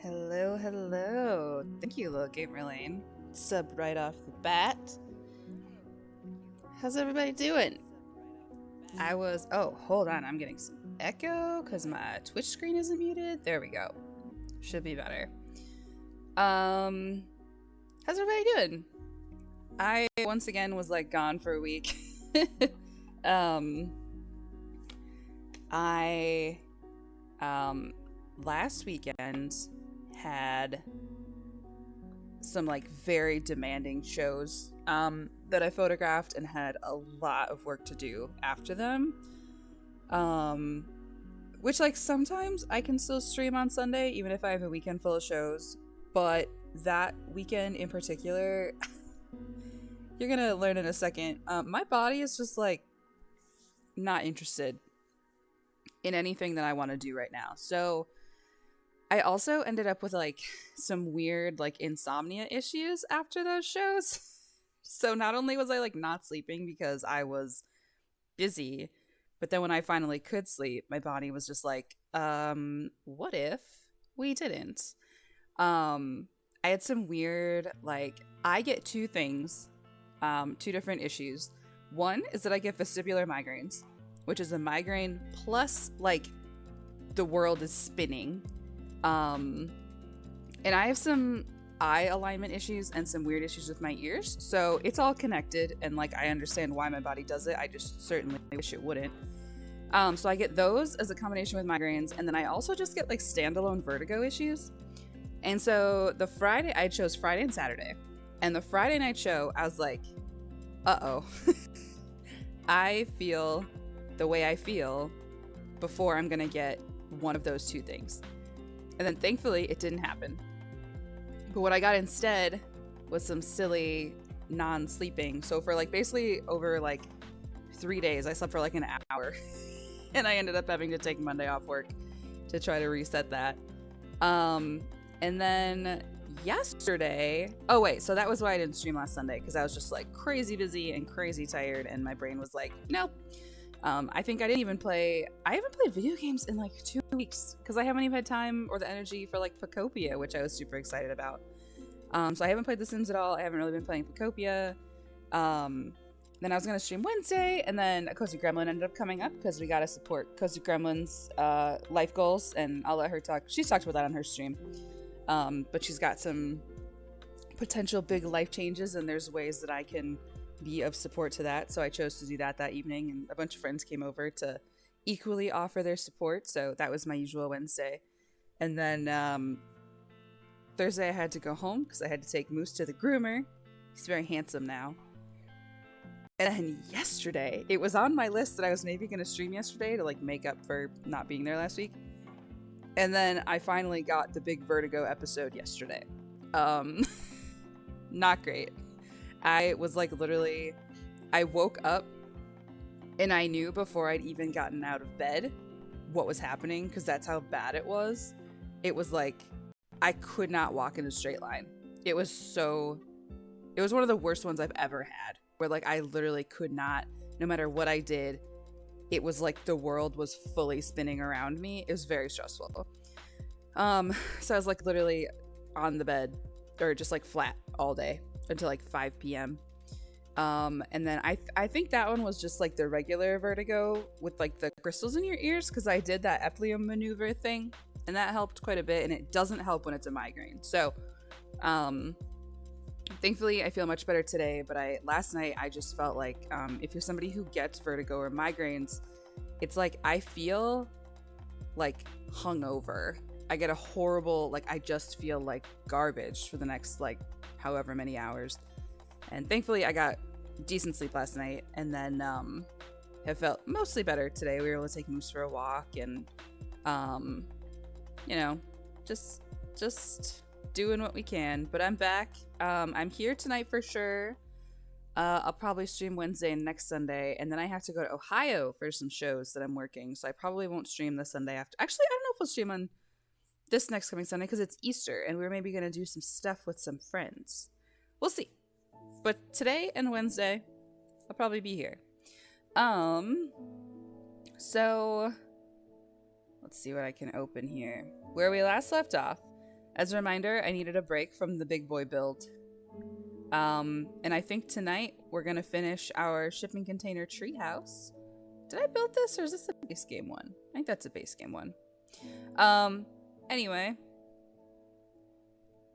Hello, hello. Thank you, Little Gamer Lane. Sub right off the bat. How's everybody doing? Oh, hold on. I'm getting some echo because my Twitch screen isn't muted. There we go. Should be better. How's everybody doing? I once again was like gone for a week. um, I, last weekend had some like very demanding shows that I photographed and had a lot of work to do after them. Which like sometimes I can still stream on Sunday even if I have a weekend full of shows, but that weekend in particular, you're gonna learn in a second. My body is just like not interested in anything that I want to do right now. So I also ended up with like some weird like insomnia issues after those shows. So not only was I like not sleeping because I was busy, but then when I finally could sleep, my body was just like, what if we didn't? I had some weird like I get two things, two different issues. One is that I get vestibular migraines, which is a migraine plus like the world is spinning. And I have some eye alignment issues and some weird issues with my ears, so it's all connected, and like I understand why my body does it. I just certainly wish it wouldn't. So I get those as a combination with migraines, and then I also just get like standalone vertigo issues. And so the Friday, I chose Friday and Saturday, and the Friday night show, I was like, uh-oh. I feel the way I feel before I'm gonna get one of those two things. And then thankfully it didn't happen. But what I got instead was some silly non-sleeping. So for like basically over like 3 days, I slept for like an hour. And I ended up having to take Monday off work to try to reset that. And then yesterday, oh wait, so that was why I didn't stream last Sunday, because I was just like crazy busy and crazy tired, and my brain was like, nope. I think I haven't played video games in like 2 weeks because I haven't even had time or the energy for like Pacopia, which I was super excited about. So I haven't played The Sims at all. I haven't really been playing Pacopia. Then I was going to stream Wednesday, and then a Cozy Gremlin ended up coming up because we got to support Cozy Gremlin's life goals, and I'll let her talk. She's talked about that on her stream. But she's got some potential big life changes, and there's ways that I can be of support to that. So I chose to do that evening, and a bunch of friends came over to equally offer their support. So that was my usual Wednesday. And then Thursday I had to go home because I had to take Moose to the groomer. He's very handsome now. And then yesterday, it was on my list that I was maybe going to stream yesterday to like make up for not being there last week. And then I finally got the big Vertigo episode yesterday. Not great. I was like literally, I woke up and I knew before I'd even gotten out of bed what was happening, because that's how bad it was. It was like, I could not walk in a straight line. It was one of the worst ones I've ever had, where like I literally could not, no matter what I did, it was like the world was fully spinning around me. It was very stressful. So I was like literally on the bed, or just like flat all day until like 5 p.m. And then I think that one was just like the regular vertigo with like the crystals in your ears, because I did that Eplium maneuver thing, and that helped quite a bit, and it doesn't help when it's a migraine. So thankfully I feel much better today, but last night I just felt like if you're somebody who gets vertigo or migraines, it's like I feel like hungover. I get a horrible, like I just feel like garbage for the next like however many hours. And thankfully I got decent sleep last night, and then have felt mostly better today. We were able to take Moose for a walk, and you know, just doing what we can. But I'm back. I'm here tonight for sure. I'll probably stream Wednesday and next Sunday, and then I have to go to Ohio for some shows that I'm working, so I probably won't stream the Sunday after. Actually, I don't know if we'll stream on this next coming Sunday because it's Easter, and we're maybe going to do some stuff with some friends. We'll see. But today and Wednesday, I'll probably be here. So let's see what I can open here. Where we last left off, As a reminder, I needed a break from the big boy build. And I think tonight we're gonna finish our shipping container treehouse. Did I build this, or is this a base game one? I think that's a base game one. Anyway.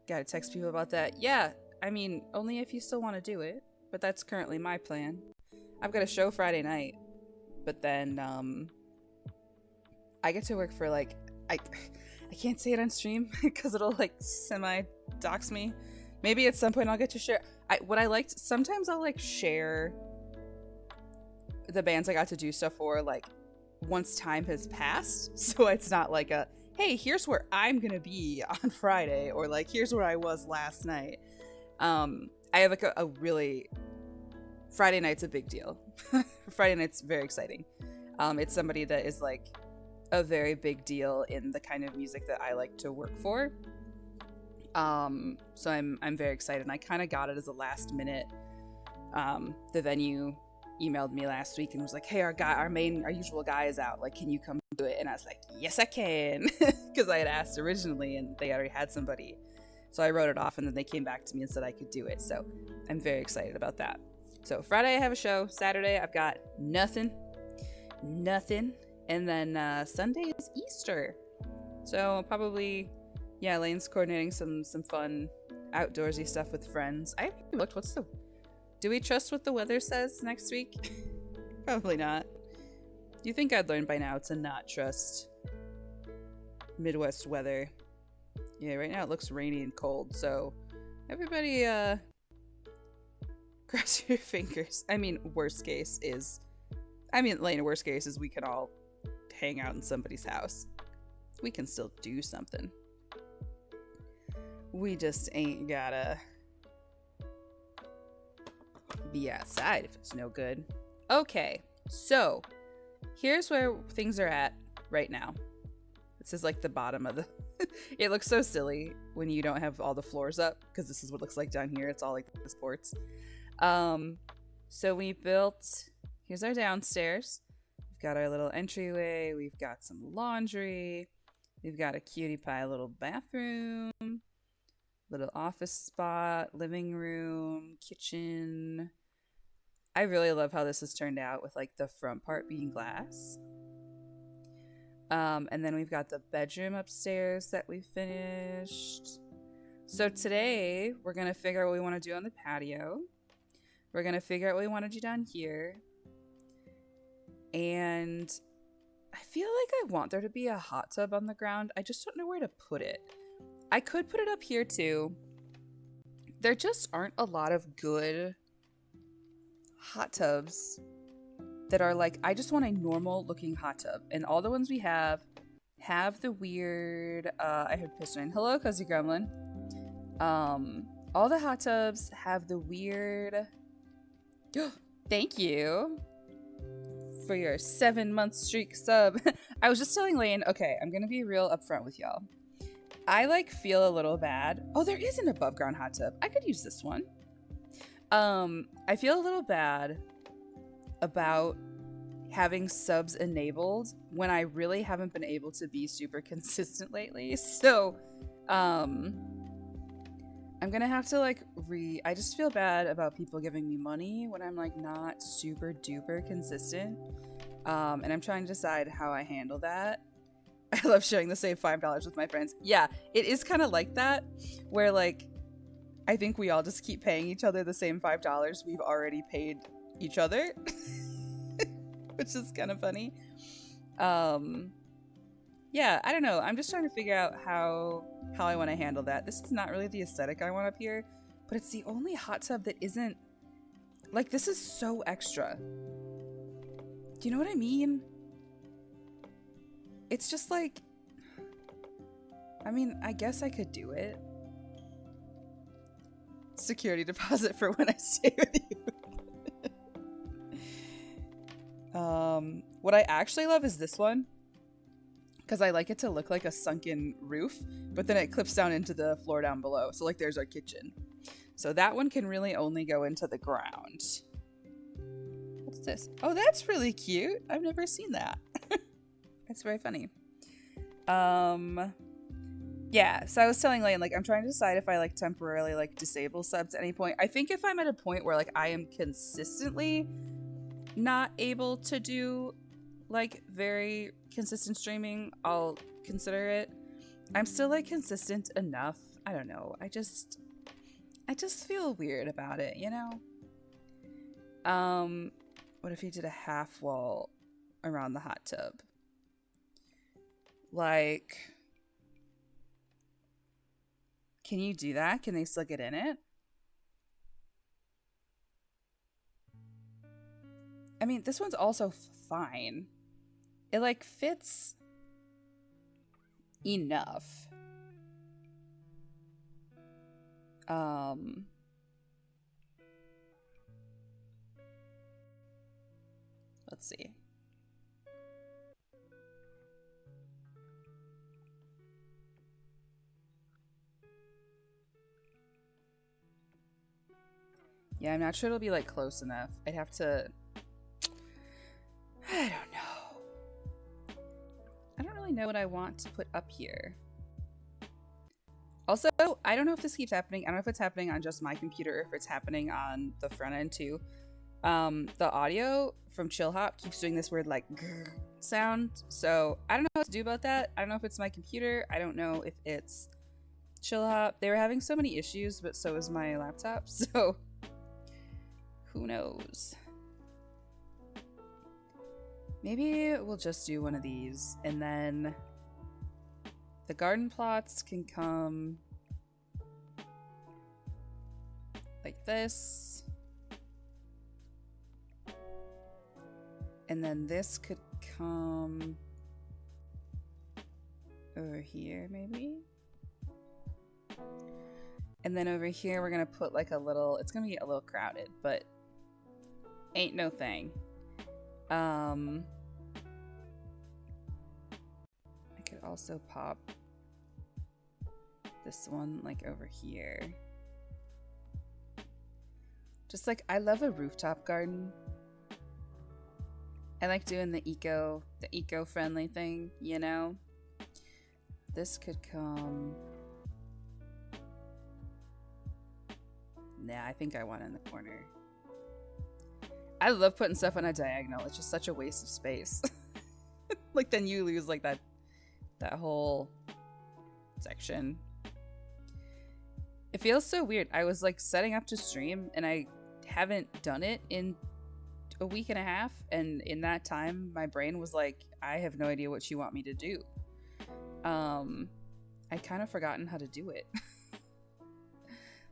Gotta text people about that. Yeah, I mean, only if you still want to do it. But that's currently my plan. I've got a show Friday night. But then, I get to work for, like, I can't say it on stream because it'll, like, semi-dox me. Maybe at some point I'll get to share. What I liked, sometimes I'll, like, share the bands I got to do stuff for, like, once time has passed. So it's not like a, hey, here's where I'm gonna be on Friday, or like, here's where I was last night. I have like a really, Friday night's a big deal. Friday night's very exciting. It's somebody that is like a very big deal in the kind of music that I like to work for. So I'm very excited, and I kind of got it as a last minute. The venue emailed me last week and was like, hey, our usual guy is out, like, can you come do it? And I was like, yes I can, because I had asked originally and they already had somebody, so I wrote it off, and then they came back to me and said I could do it. So I'm very excited about that. So Friday I have a show, Saturday I've got nothing, and then Sunday is Easter, so probably, yeah, Lane's coordinating some fun outdoorsy stuff with friends. I haven't looked, do we trust what the weather says next week? Probably not. You think I'd learn by now to not trust Midwest weather. Yeah, right now it looks rainy and cold, so everybody, cross your fingers. I mean, worst case is we can all hang out in somebody's house. We can still do something. We just ain't gotta be outside if it's no good. Okay, so here's where things are at right now. This is like the bottom of the it looks so silly when you don't have all the floors up, because this is what it looks like down here. It's all like the sports. So we built, here's our downstairs. We've got our little entryway, we've got some laundry, we've got a cutie pie little bathroom, little office spot, living room, kitchen. I really love how this has turned out with like the front part being glass. And then we've got the bedroom upstairs that we finished. So today we're going to figure out what we want to do on the patio. We're going to figure out what we want to do down here. And I feel like I want there to be a hot tub on the ground. I just don't know where to put it. I could put it up here too. There just aren't a lot of good hot tubs that are like, I just want a normal looking hot tub. And all the ones we have the weird, I heard Piston. Hello, Cozy Gremlin. All the hot tubs have the weird, thank you for your 7-month streak sub. I was just telling Lane, okay, I'm gonna be real upfront with y'all. I like feel a little bad. Oh, there is an above ground hot tub. I could use this one. I feel a little bad about having subs enabled when I really haven't been able to be super consistent lately. So, I'm gonna have to like I just feel bad about people giving me money when I'm like not super duper consistent. And I'm trying to decide how I handle that. I love sharing the same $5 with my friends. Yeah, it is kind of like that, where like I think we all just keep paying each other the same $5 we've already paid each other, which is kind of funny. Yeah, I don't know. I'm just trying to figure out how I want to handle that. This is not really the aesthetic I want up here, but it's the only hot tub that isn't like, this is so extra. Do you know what I mean? It's just like, I mean, I guess I could do it. Security deposit for when I stay with you. What I actually love is this one, because I like it to look like a sunken roof, but then it clips down into the floor down below. So like there's our kitchen. So that one can really only go into the ground. What's this? Oh, that's really cute. I've never seen that. That's very funny. Yeah, so I was telling Lane, like, I'm trying to decide if I like temporarily like disable subs at any point. I think if I'm at a point where like I am consistently not able to do like very consistent streaming, I'll consider it. I'm still like consistent enough. I don't know. I just feel weird about it, you know? What if he did a half wall around the hot tub? Like, can you do that? Can they still get in it? I mean, this one's also fine. It like fits enough. Um let's see. Yeah, I'm not sure it'll be like close enough. I'd have to I don't know. I don't really know what I want to put up here. Also, I don't know if this keeps happening. I don't know if it's happening on just my computer or if it's happening on the front end too. The audio from Chill Hop keeps doing this weird like grrr sound. So I don't know what to do about that. I don't know if it's my computer. I don't know if it's Chill Hop. They were having so many issues, but so is my laptop. So who knows? Maybe we'll just do one of these and then the garden plots can come like this. And then this could come over here, maybe. And then over here, we're gonna put like a little, it's gonna be a little crowded, but ain't no thing. I could also pop this one like over here. Just like, I love a rooftop garden. I like doing the eco-friendly thing, you know? This could come... Nah, I think I want it in the corner. I love putting stuff on a diagonal. It's just such a waste of space. Like, then you lose, like, that whole section. It feels so weird. I was, like, setting up to stream, and I haven't done it in a week and a half, and in that time, my brain was like, I have no idea what you want me to do. I'd kind of forgotten how to do it.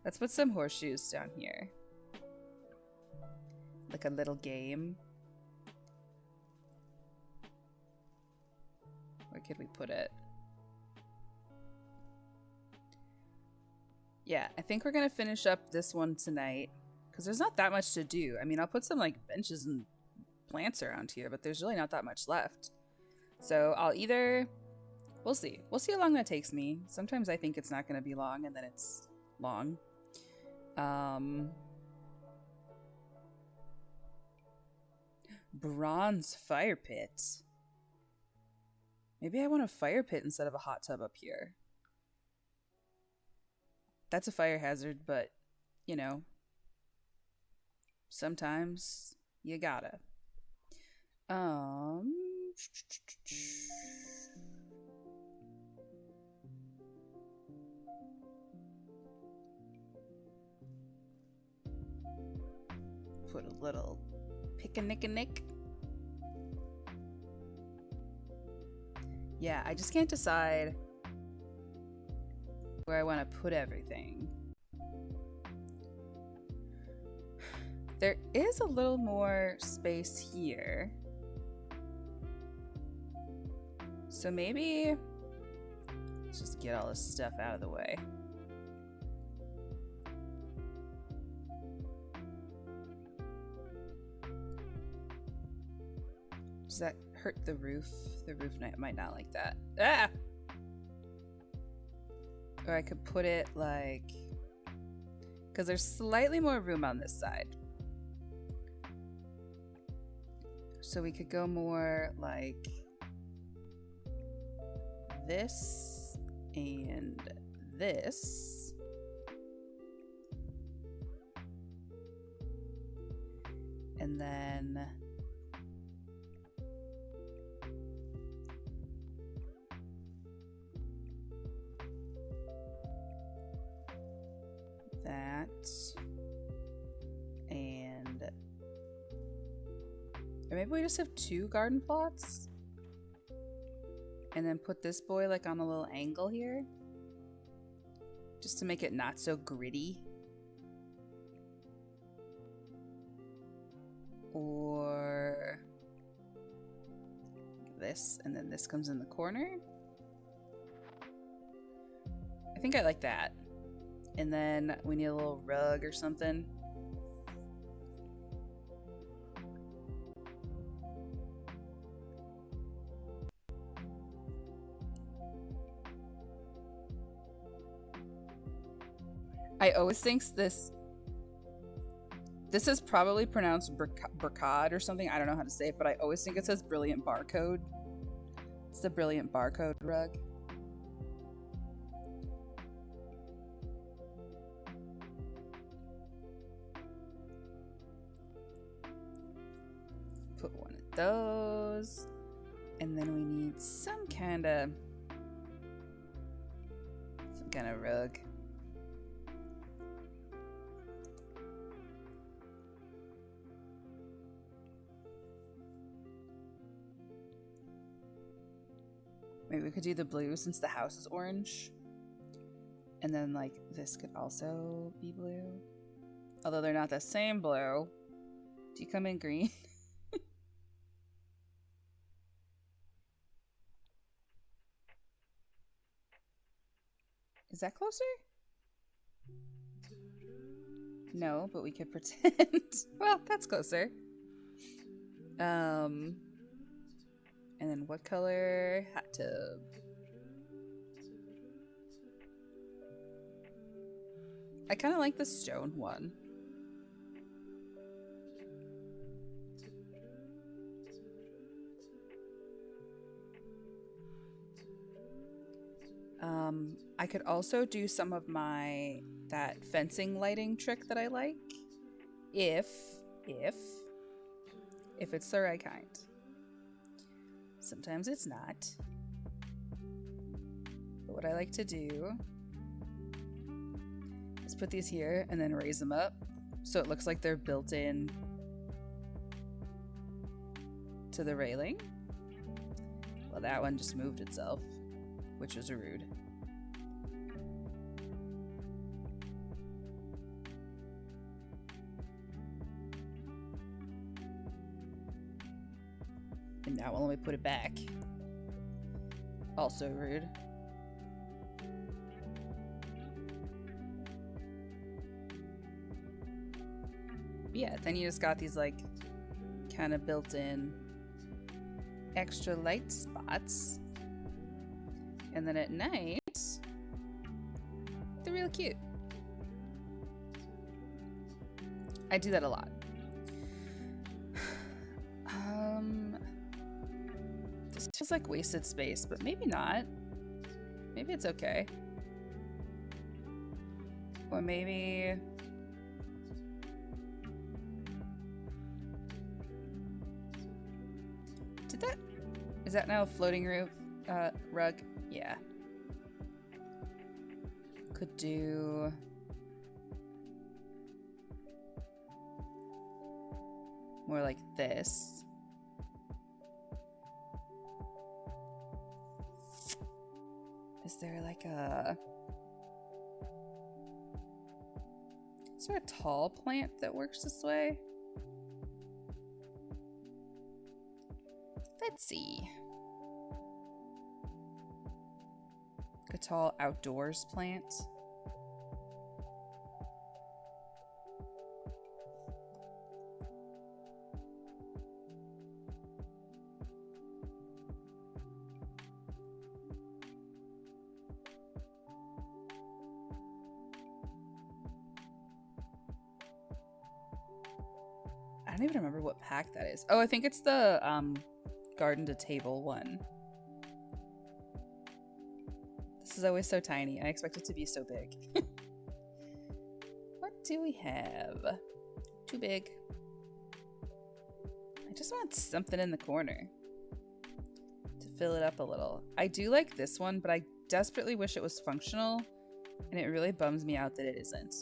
Let's put some horseshoes down here. Like a little game. Where could we put it? Yeah, I think we're gonna finish up this one tonight because there's not that much to do. I mean, I'll put some like benches and plants around here, but there's really not that much left. So I'll either, we'll see how long that takes me. Sometimes I think it's not gonna be long and then it's long. Bronze fire pit. Maybe I want a fire pit instead of a hot tub up here. That's a fire hazard, but, you know, sometimes you gotta. Put a little pick-a-nick-a-nick. Yeah, I just can't decide where I want to put everything. There is a little more space here. So maybe let's just get all this stuff out of the way. Does that hurt the roof? The roof might not like that. Ah! Or I could put it like... because there's slightly more room on this side. So we could go more like... this. And this. And then that. And or maybe we just have 2 garden plots. And then put this boy like on a little angle here. Just to make it not so gritty. Or this, and then this comes in the corner. I think I like that. And then we need a little rug or something. I always think this is probably pronounced Bricade or something. I don't know how to say it, but I always think it says Brilliant Barcode. It's the Brilliant Barcode rug. Put one of those. And then we need some kind of rug. Maybe we could do the blue since the house is orange. And then like this could also be blue. Although they're not the same blue. Do you come in green? Is that closer? No, but we could pretend. Well, that's closer. And then what color? Hot tub. I kind of like the stone one. I could also do some of that fencing lighting trick that I like. If it's the right kind. Sometimes it's not. But what I like to do is put these here and then raise them up so it looks like they're built in to the railing. Well, that one just moved itself, which was rude. And now when we put it back, also rude. Yeah, then you just got these like kind of built-in extra light spots. And then at night, they're real cute. I do that a lot. This feels like wasted space, but maybe not. Maybe it's okay. Or maybe... Is that now a floating roof rug? Yeah. Could do... more like this. Is there like a... Is there a tall plant that works this way? Let's see. A tall outdoors plant. I don't even remember what pack that is. Oh, I think it's the garden to table one. This is always so tiny. I expect it to be so big. What do we have? Too big. I just want something in the corner to fill it up a little. I do like this one, but I desperately wish it was functional, and it really bums me out that it isn't.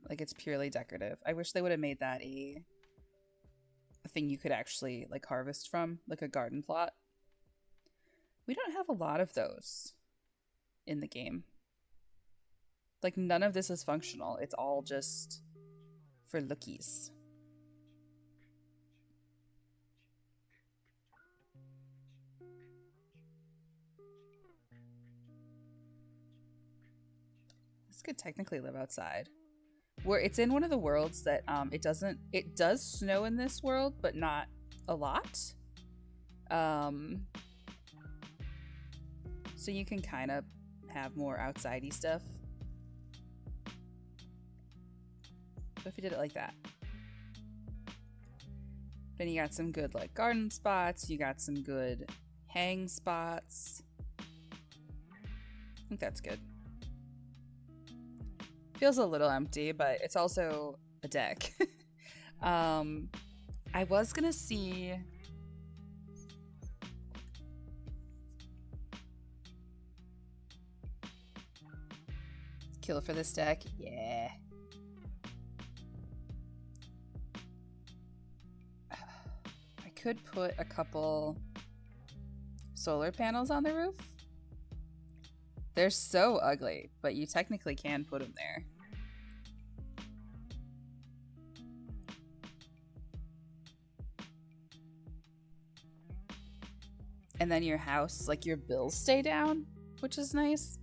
Like, it's purely decorative. I wish they would have made that a thing you could actually like harvest from, like a garden plot. We don't have a lot of those in the game. Like, none of this is functional. It's all just for lookies. This could technically live outside. Where it's in one of the worlds that it does snow in this world, but not a lot. So you can kind of have more outsidey stuff. But if you did it like that. Then you got some good like garden spots, you got some good hang spots. I think that's good. Feels a little empty, but it's also a deck. I was gonna see kill for this deck. Yeah. I could put a couple solar panels on the roof. They're so ugly, but you technically can put them there. And then your house, like your bills stay down, which is nice.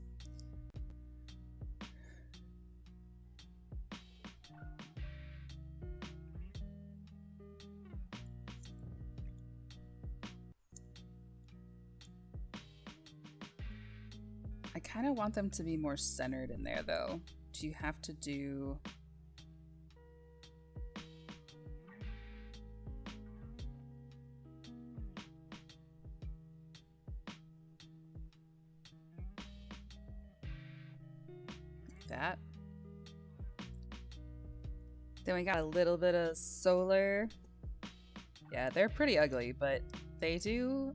I kind of want them to be more centered in there though. Do you have to do... that? Then we got a little bit of solar. Yeah, they're pretty ugly, but they do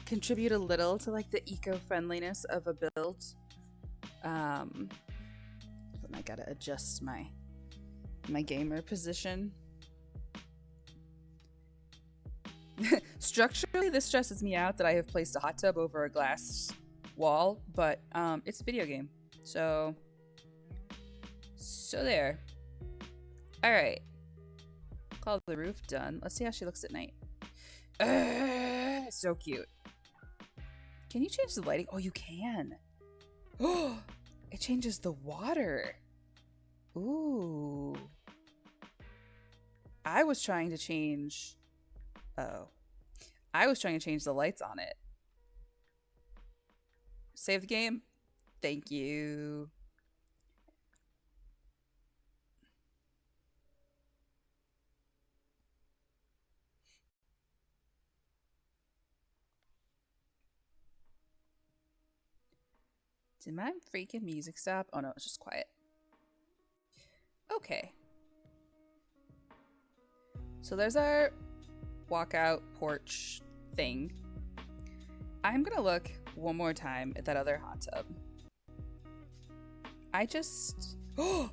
contribute a little to like the eco-friendliness of a build. Then I gotta adjust my gamer position. Structurally, this stresses me out that I have placed a hot tub over a glass wall, but it's a video game, so there. All right, call the roof done. Let's see how she looks at night. So cute. Can you change the lighting? Oh, you can. Oh, it changes the water. Ooh. I was trying to change... Oh. I was trying to change the lights on it. Save the game. Thank you. Did my freaking music stop? Oh no, it's just quiet. Okay. So there's our walkout porch thing. I'm gonna look one more time at that other hot tub. I just... Oh!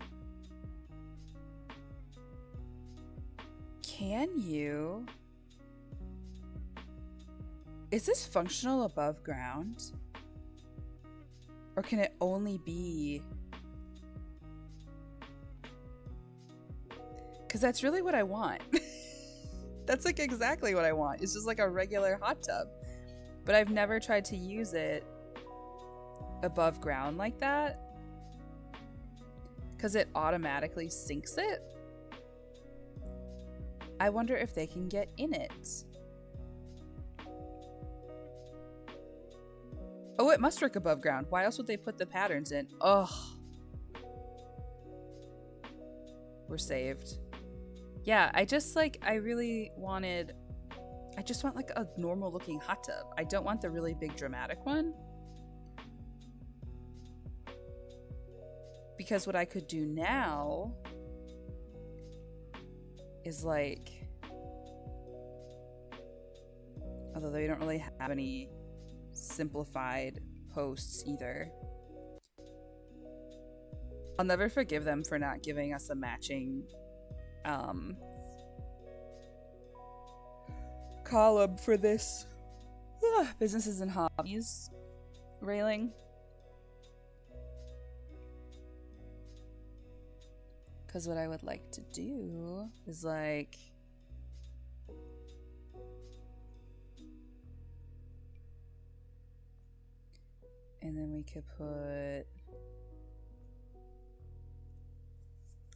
Can you... Is this functional above ground? Or can it only be... Because that's really what I want. That's like exactly what I want. It's just like a regular hot tub. But I've never tried to use it above ground like that. Because it automatically sinks it. I wonder if they can get in it. Oh, it must work above ground. Why else would they put the patterns in? Ugh. We're saved. Yeah, I just like, I just want like a normal looking hot tub. I don't want the really big dramatic one. Because what I could do now is like, although they don't really have any simplified posts either. I'll never forgive them for not giving us a matching column for this businesses and hobbies railing. Because what I would like to do is like, and then we could put,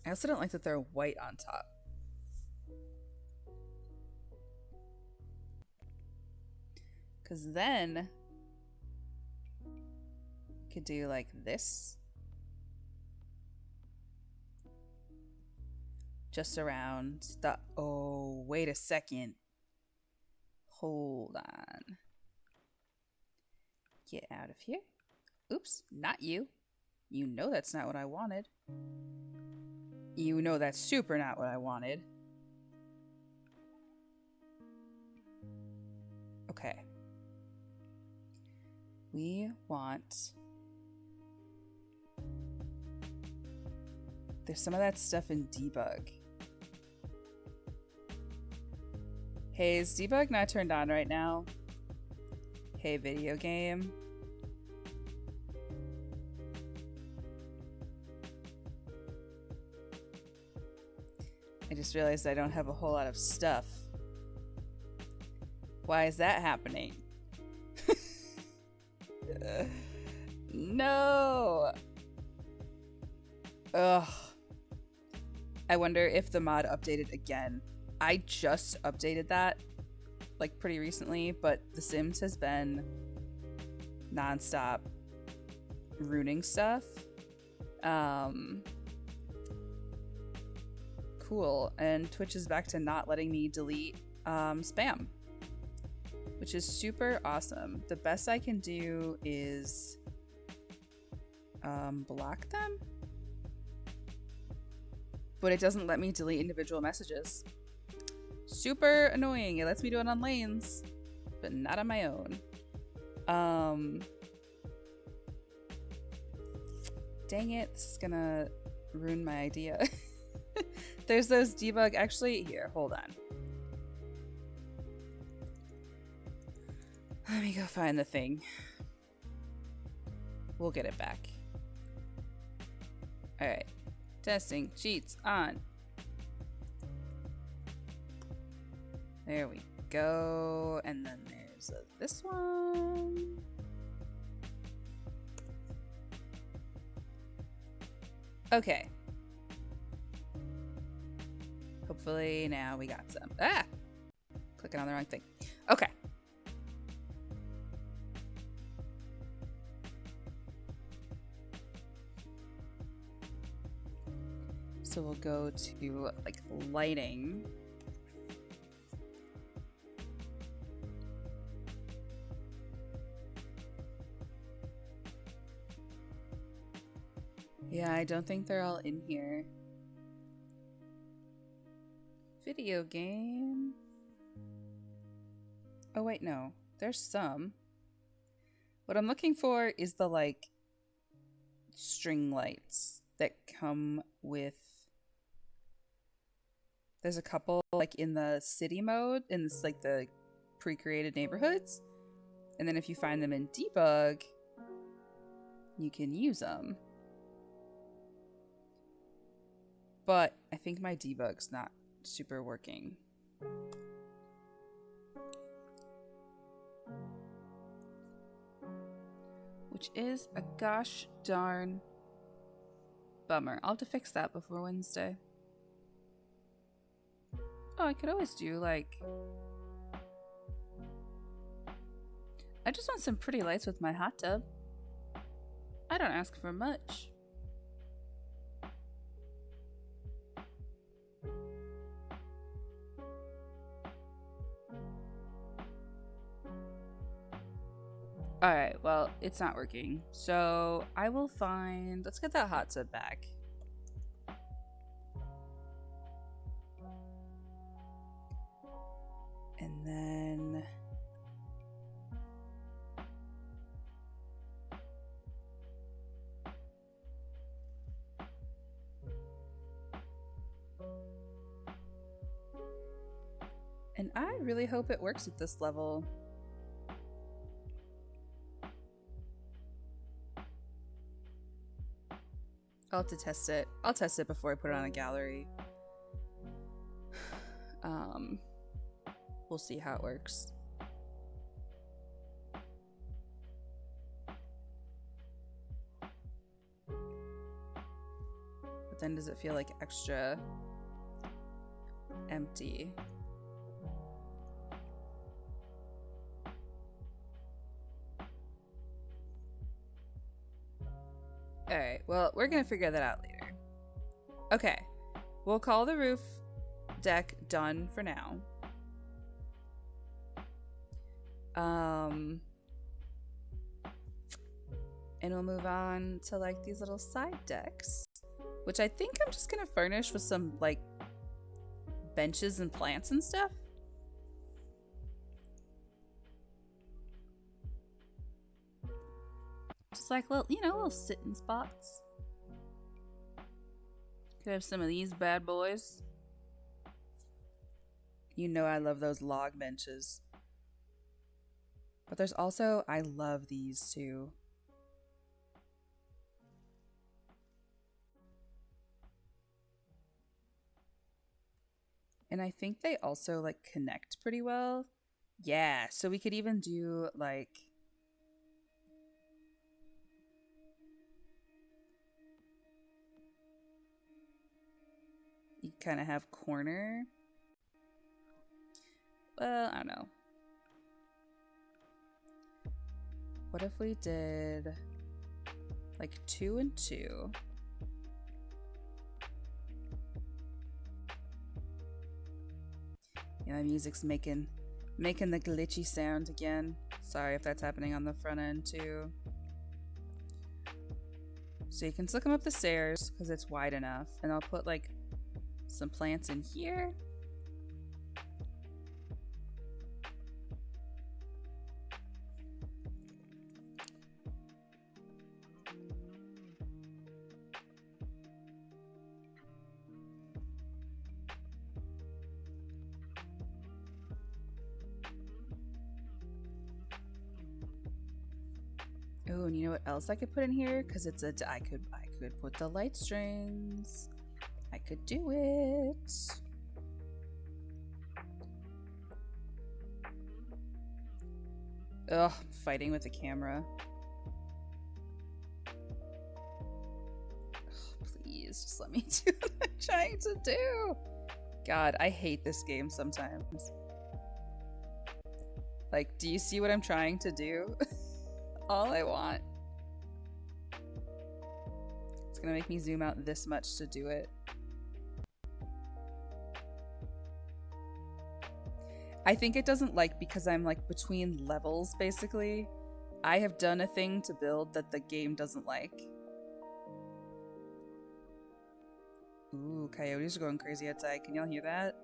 I also don't like that they're white on top. Because then we could do like this. Just around the, oh, wait a second. Hold on. Get out of here. Oops, not you. You know that's not what I wanted. You know that's super not what I wanted. Okay. We want... There's some of that stuff in debug. Hey, is debug not turned on right now? Hey, video game. I just realized I don't have a whole lot of stuff. Why is that happening? No! Ugh. I wonder if the mod updated again. I just updated that like pretty recently, but The Sims has been nonstop ruining stuff. Cool. And Twitch is back to not letting me delete spam, which is super awesome. The best I can do is block them, but it doesn't let me delete individual messages. Super annoying. It lets me do it on lanes, but not on my own. Dang it, this is gonna ruin my idea. There's those debug, actually, here, hold on. Let me go find the thing. We'll get it back. Alright. Testing, cheats on. There we go. And then there's this one. Okay. Hopefully now we got some. Ah! Clicking on the wrong thing. Okay. So we'll go to like lighting. Yeah, I don't think they're all in here. Video game. Oh wait, no. There's some. What I'm looking for is the like string lights that come with. There's a couple like in the city mode, in this like the pre-created neighborhoods. And then if you find them in debug, you can use them. But I think my debug's not super working. Which is a gosh darn bummer. I'll have to fix that before Wednesday. Oh, I could always do like... I just want some pretty lights with my hot tub. I don't ask for much. it's not working. So I will find, let's get that hot tub back. And then I really hope it works at this level. I'll have to test it. I'll test it before I put it on a gallery. We'll see how it works. But then does it feel like extra empty? Alright, well, we're gonna figure that out later. Okay, we'll call the roof deck done for now. And we'll move on to like these little side decks, which I think I'm just gonna furnish with some like benches and plants and stuff. Just like little, you know, little sitting spots. Could have some of these bad boys. You know I love those log benches. But there's also, I love these too. And I think they also like connect pretty well. Yeah, so we could even do like you kind of have corner. Well, I don't know. What if we did like 2 and 2? Yeah, my music's making the glitchy sound again. Sorry if that's happening on the front end too. So you can still come up the stairs because it's wide enough, and I'll put like some plants in here. Oh, and you know what else I could put in here? Because it's a, I could put the light strings. I could do it. Ugh, I'm fighting with the camera. Ugh, please, just let me do what I'm trying to do. God, I hate this game sometimes. Like, do you see what I'm trying to do? All I want. It's gonna make me zoom out this much to do it. I think it doesn't like because I'm like between levels basically. I have done a thing to build that the game doesn't like. Ooh, coyotes are going crazy outside. Can y'all hear that?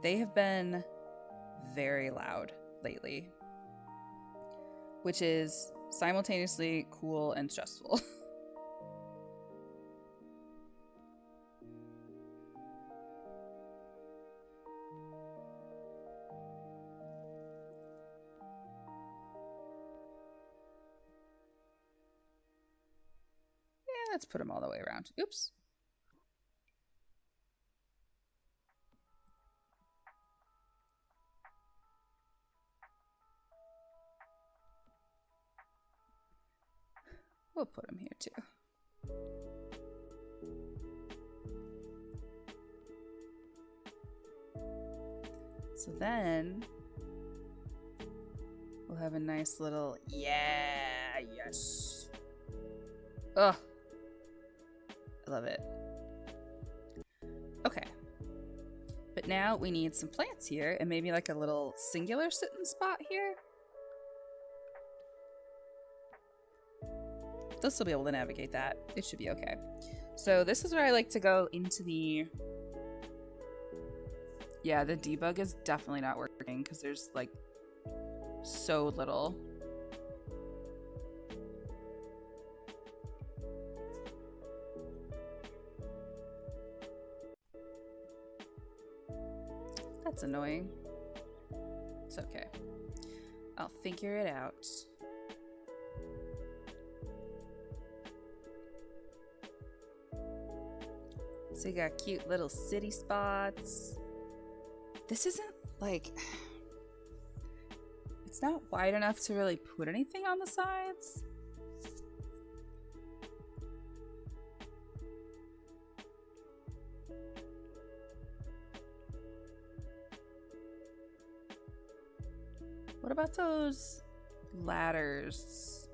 They have been very loud lately, which is simultaneously cool and stressful. Yeah, let's put them all the way around. Oops. We'll put them here too. So then we'll have a nice little, yeah, yes. Ugh. I love it. Okay. But now we need some plants here and maybe like a little singular sitting spot here. they'll still be able to navigate that. It should be okay. So this is where I like to go into the... Yeah, the debug is definitely not working because there's like so little. That's annoying. It's okay. I'll figure it out. So you got cute little city spots. This isn't like... It's not wide enough to really put anything on the sides. What about those ladders?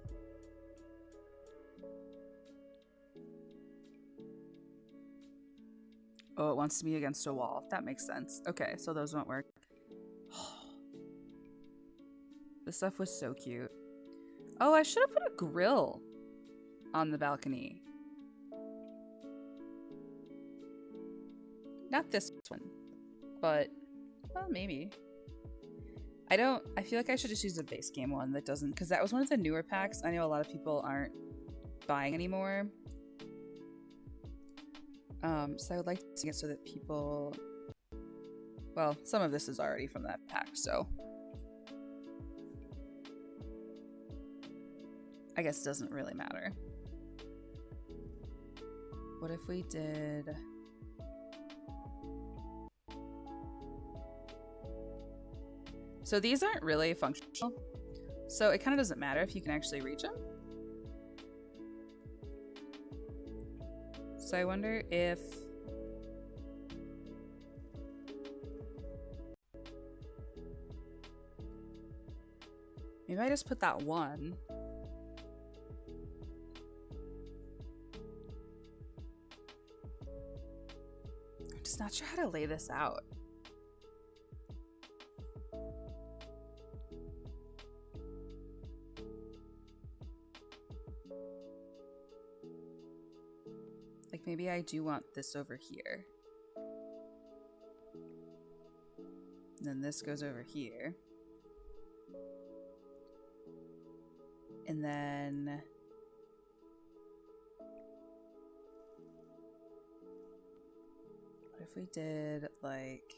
Oh, it wants to be against a wall. That makes sense. Okay, so those won't work. This stuff was so cute. Oh, I should have put a grill on the balcony. Not this one, but, well, maybe. I feel like I should just use a base game one that doesn't, because that was one of the newer packs. I know a lot of people aren't buying anymore. So I would like to see it so that people, well, some of this is already from that pack, so I guess it doesn't really matter. What if we did... So these aren't really functional, so it kind of doesn't matter if you can actually reach them. So I wonder if... Maybe I just put that one. I'm just not sure how to lay this out. Like maybe I do want this over here. And then this goes over here. And then... What if we did like...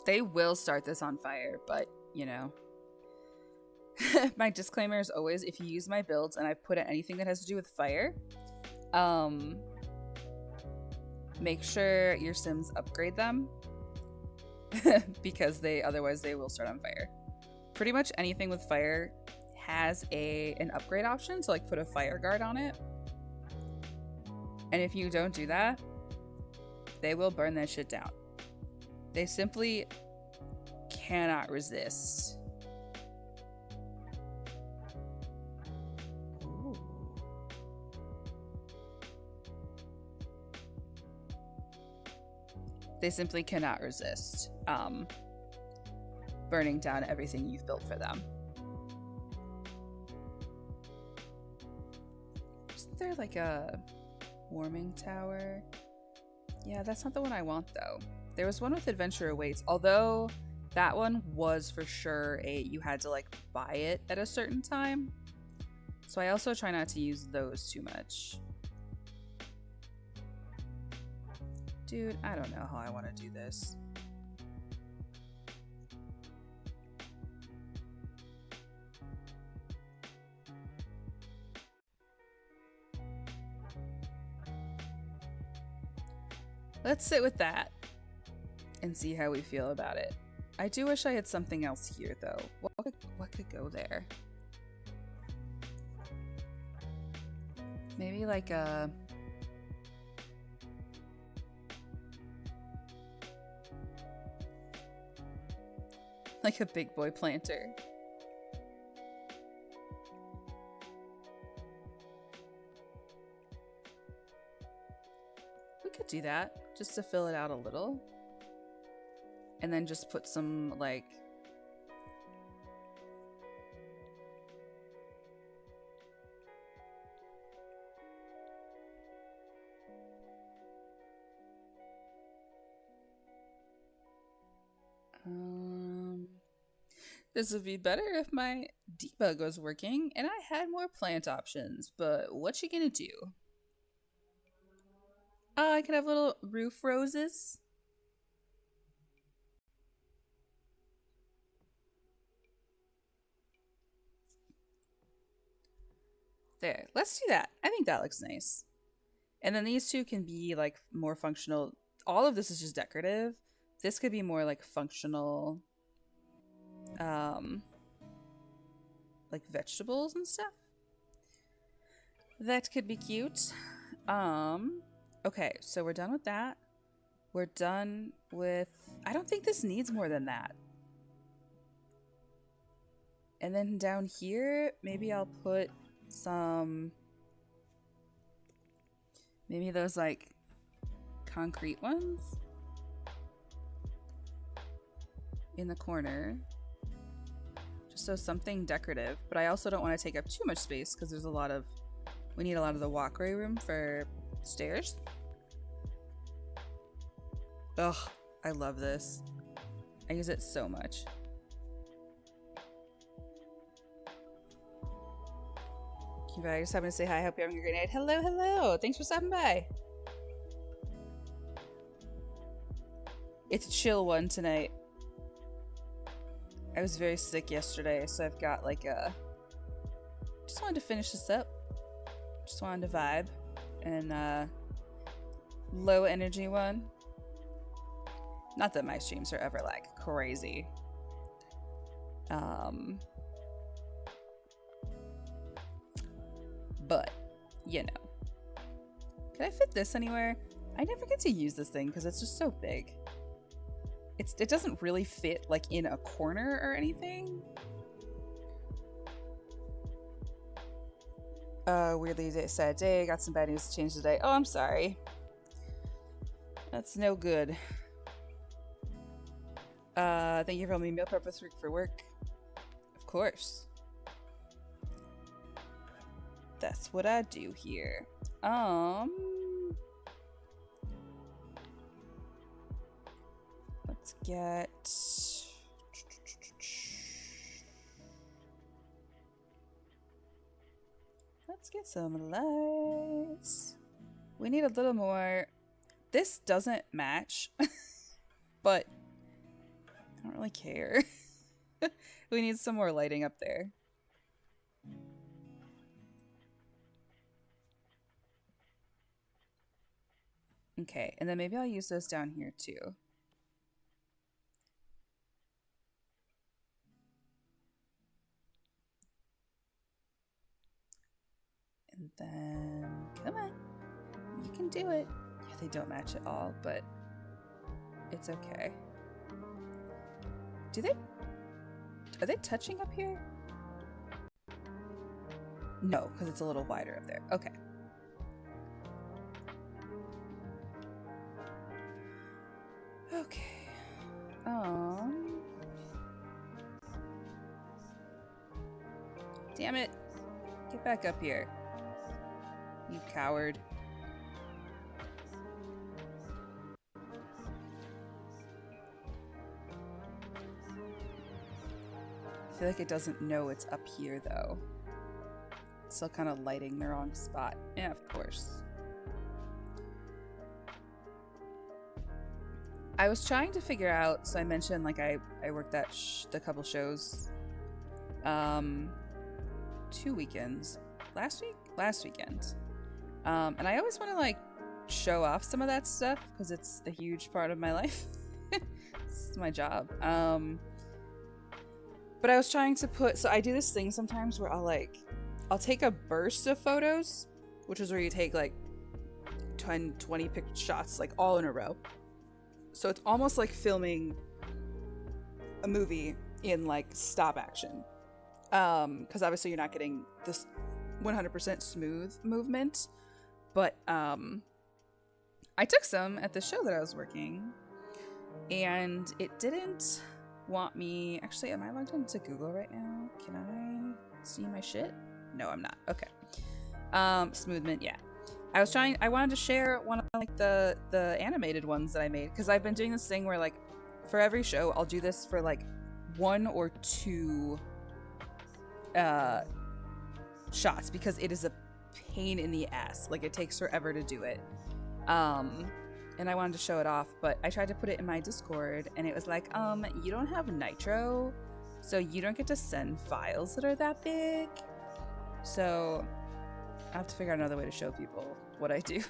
They will start this on fire, but, you know. My disclaimer is always, if you use my builds and I've put in anything that has to do with fire, make sure your Sims upgrade them. Because otherwise they will start on fire. Pretty much anything with fire has an upgrade option, so like put a fire guard on it. And if you don't do that, they will burn that shit down. They simply cannot resist. Ooh. They simply cannot resist burning down everything you've built for them. Isn't there like a warming tower? Yeah, that's not the one I want though. There was one with Adventure Awaits, although that one was for sure you had to like buy it at a certain time. So I also try not to use those too much. Dude, I don't know how I want to do this. Let's sit with that and see how we feel about it. I do wish I had something else here though. What could go there? Maybe like a... Like a big boy planter. We could do that just to fill it out a little. And then just put some like this would be better if my debug was working and I had more plant options, but what you gonna do? I could have little roof roses. There, let's do that. I think that looks nice. And then these two can be like more functional. All of this is just decorative. This could be more like functional, like vegetables and stuff. That could be cute. Okay, so we're done with that. We're done with, I don't think this needs more than that. And then down here, maybe I'll put some, maybe those like concrete ones in the corner, just so something decorative. But I also don't want to take up too much space because there's a lot of, we need a lot of the walkway room for stairs. Ugh, I love this. I use it so much. I just happened to say hi. I hope you're having a great night. Hello, hello. Thanks for stopping by. It's a chill one tonight. I was very sick yesterday, so I've got like a... Just wanted to finish this up. Just wanted to vibe. And low energy one. Not that my streams are ever like crazy. But, you know. Can I fit this anywhere? I never get to use this thing because it's just so big. It doesn't really fit like in a corner or anything. Weirdly sad day. Got some bad news to change today. Oh, I'm sorry. That's no good. Thank you for helping me meal prep this week for work. Of course. That's what I do here. Let's get... Let's get some lights. We need a little more... This doesn't match, but I don't really care. We need some more lighting up there. Okay, and then maybe I'll use those down here too. And then, come on, you can do it. Yeah, they don't match at all, but it's okay. Are they touching up here? No, because it's a little wider up there. Okay. Okay. Damn it. Get back up here. You coward. I feel like it doesn't know it's up here though. It's still kind of lighting the wrong spot. Yeah, of course. I was trying to figure out, so I mentioned like I worked that the couple shows 2 weekends. Last weekend. And I always want to like show off some of that stuff because it's a huge part of my life. It's my job. But I was trying to put, so I do this thing sometimes where I'll take a burst of photos, which is where you take like 10, 20 shots like all in a row. So it's almost like filming a movie in like stop action. Because obviously you're not getting this 100% smooth movement. But I took some at the show that I was working, and it didn't want me. Actually, am I logged into Google right now? Can I see my shit? No, I'm not. Okay. Smoothment, yeah. I wanted to share one of like the animated ones that I made, because I've been doing this thing where like for every show I'll do this for like 1 or 2 shots, because it is a pain in the ass. Like, it takes forever to do it. And I wanted to show it off, but I tried to put it in my Discord, and it was like, you don't have Nitro, so you don't get to send files that are that big. So I have to figure out another way to show people what I do.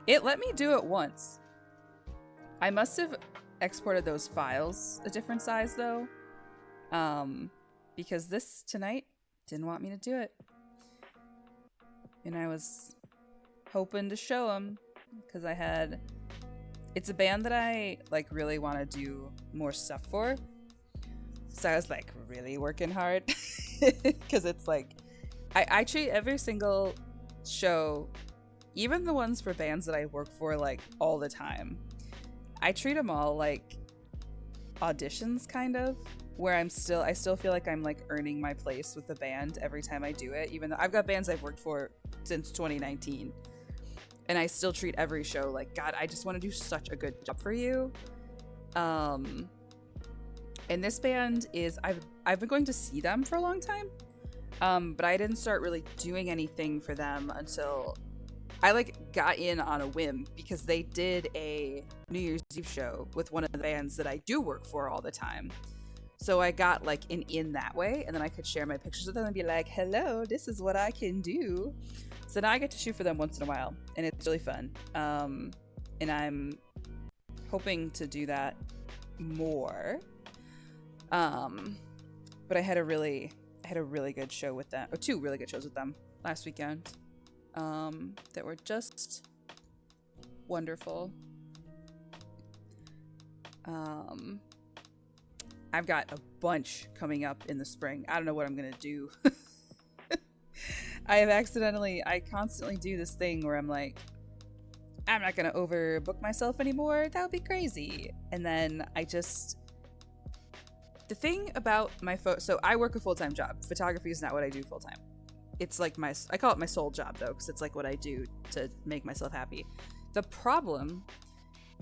It let me do it once. I must have exported those files a different size though, because this tonight didn't want me to do it, and I was hoping to show them, because it's a band that I like really want to do more stuff for, so I was like really working hard, because it's like I treat every single show, even the ones for bands that I work for like all the time, I treat them all like auditions, kind of, where I still feel like I'm like earning my place with the band every time I do it, even though I've got bands I've worked for since 2019, and I still treat every show like, God, I just want to do such a good job for you. And this band is, I've been going to see them for a long time, but I didn't start really doing anything for them until I like got in on a whim, because they did a New Year's Eve show with one of the bands that I do work for all the time. So I got like in that way, and then I could share my pictures with them and be like, hello, this is what I can do. So now I get to shoot for them once in a while, and it's really fun. And I'm hoping to do that more. But I had a really good show with them, or 2 really good shows with them last weekend, that were just wonderful. I've got a bunch coming up in the spring. I don't know what I'm gonna do. I constantly do this thing where I'm like, I'm not gonna overbook myself anymore. That would be crazy. And then the thing about my so I work a full-time job. Photography is not what I do full-time. It's like I call it my soul job though, because it's like what I do to make myself happy. The problem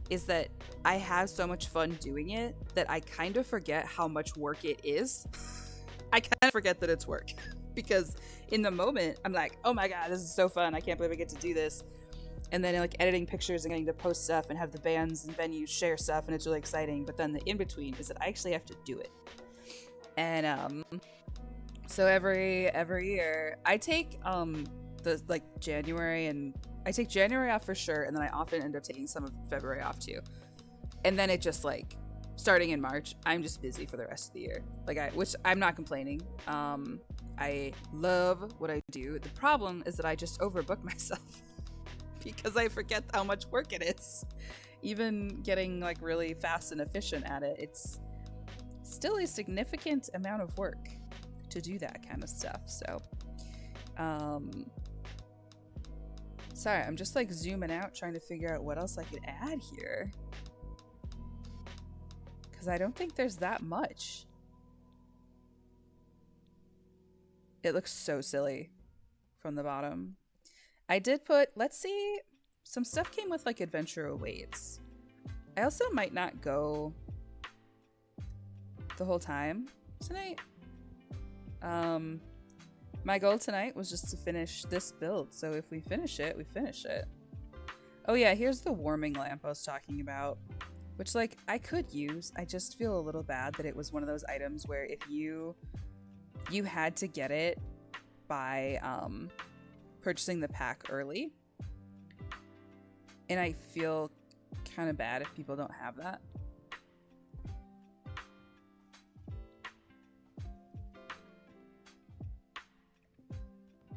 is that I have so much fun doing it that I kind of forget how much work it is. I kind of forget that it's work, because in the moment I'm like, oh my God, this is so fun. I can't believe I get to do this. And then like editing pictures and getting to post stuff and have the bands and venues share stuff, and it's really exciting. But then the in-between is that I actually have to do it. And so every year I take the like January, and I take January off for sure, and then I often end up taking some of February off too. And then it just like, starting in March, I'm just busy for the rest of the year. Which I'm not complaining. I love what I do. The problem is that I just overbook myself because I forget how much work it is. Even getting like really fast and efficient at it, it's still a significant amount of work to do that kind of stuff. So, sorry, I'm just like zooming out trying to figure out what else I could add here, because I don't think there's that much. It looks so silly from the bottom. I did put, let's see, some stuff came with like Adventure Awaits. I also might not go the whole time tonight. My goal tonight was just to finish this build, so if we finish it, we finish it. Oh yeah, here's the warming lamp I was talking about, which like I could use. I just feel a little bad that it was one of those items where if you had to get it by purchasing the pack early, and I feel kind of bad if people don't have that.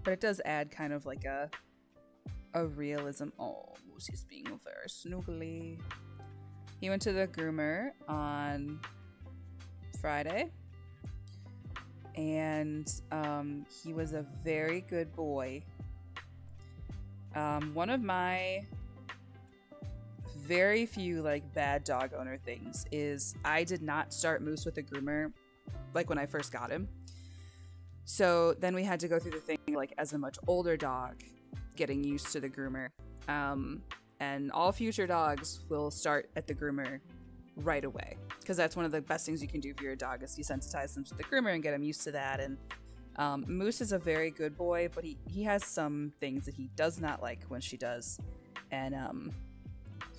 But it does add kind of like a realism. Oh, he's being very snoogly. He went to the groomer on Friday, and he was a very good boy. One of my very few like bad dog owner things is I did not start Moose with a groomer like when I first got him. So then we had to go through the thing like as a much older dog, getting used to the groomer. And all future dogs will start at the groomer right away, because that's one of the best things you can do for your dog is desensitize them to the groomer and get them used to that. And Moose is a very good boy, but he has some things that he does not like when she does. And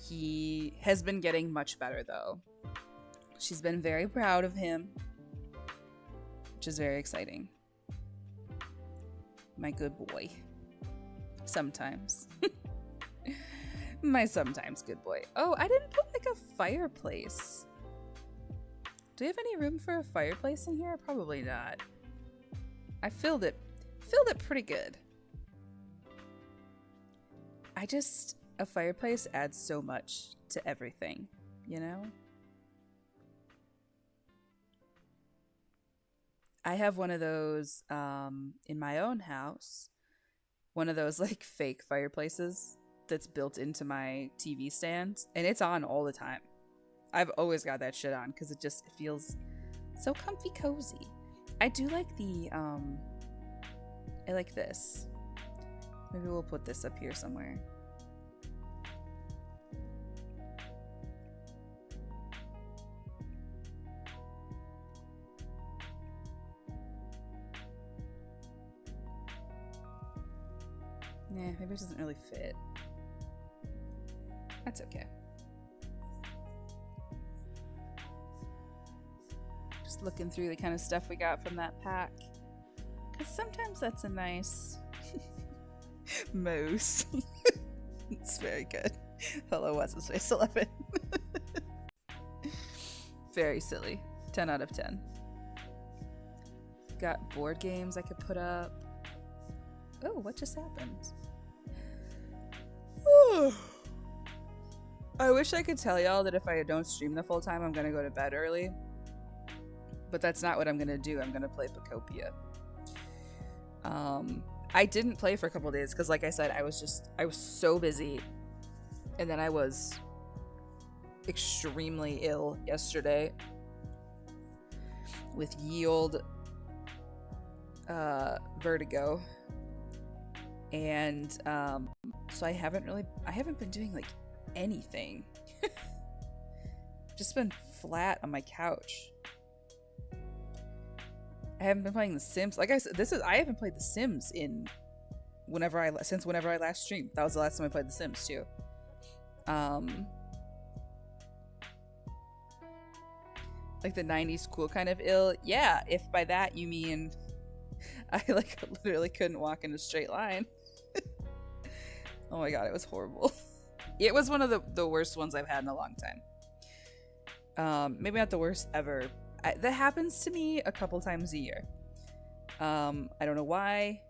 he has been getting much better though. She's been very proud of him, which is very exciting. My good boy. Sometimes. My sometimes good boy. Oh, I didn't put like a fireplace. Do we have any room for a fireplace in here? Probably not. I filled it pretty good. A fireplace adds so much to everything, you know? I have one of those in my own house. One of those like fake fireplaces that's built into my TV stand, and it's on all the time. I've always got that shit on because it feels so comfy cozy. I do like I like this. Maybe we'll put this up here somewhere. Yeah, maybe it doesn't really fit. That's okay. Just looking through the kind of stuff we got from that pack. Because sometimes that's a nice moose. It's very good. Hello, what's his face 11. Very silly. 10 out of 10. Got board games I could put up. Oh, what just happened? I wish I could tell y'all that if I don't stream the full time, I'm gonna go to bed early. But that's not what I'm gonna do. I'm gonna play Pacopia. I didn't play for a couple days because, like I said, I was so busy, and then I was extremely ill yesterday with ye old vertigo. And so I haven't been doing like anything. Just been flat on my couch. I haven't been playing The Sims. Like I said, I haven't played The Sims since whenever I last streamed. That was the last time I played The Sims too. Like the 90s cool kind of ill. Yeah, if by that you mean I like literally couldn't walk in a straight line. Oh my god, it was horrible. It was one of the worst ones I've had in a long time. Maybe not the worst ever. That happens to me a couple times a year. I don't know why,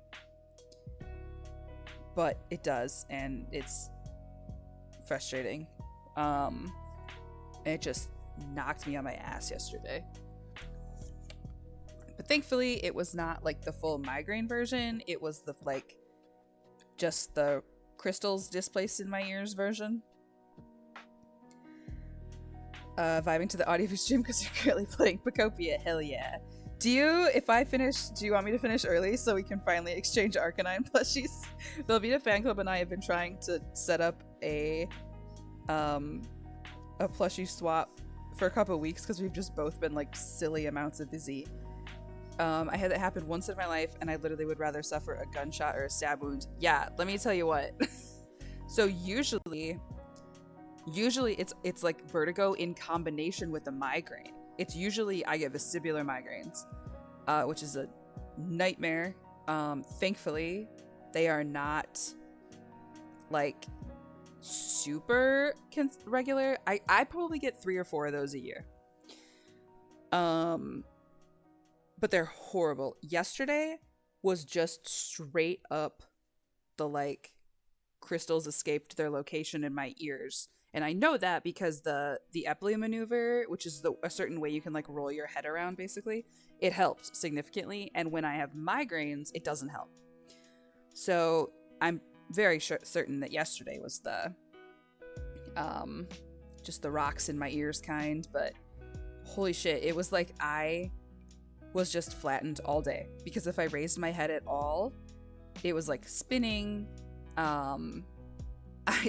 but it does, and it's frustrating. It just knocked me on my ass yesterday. But thankfully, it was not like the full migraine version. It was just the crystals displaced in my ears version. Vibing to the audio of your stream because you're currently playing Pacopia. Hell yeah. Do you want me to finish early so we can finally exchange Arcanine plushies? Velveeta Fan Club and I have been trying to set up a plushie swap for a couple of weeks because we've just both been like silly amounts of busy. I had that happen once in my life, and I literally would rather suffer a gunshot or a stab wound. Yeah, let me tell you what. So usually it's like vertigo in combination with a migraine. It's usually I get vestibular migraines, which is a nightmare. Thankfully, they are not like super regular. I probably get 3 or 4 of those a year. But they're horrible. Yesterday was just straight up the like crystals escaped their location in my ears And I know that because the Epley maneuver, which is a certain way you can like roll your head around, basically, it helped significantly. And when I have migraines, it doesn't help. So I'm very certain that yesterday was the just the rocks in my ears kind. But holy shit, it was like I was just flattened all day, because if I raised my head at all, it was like spinning.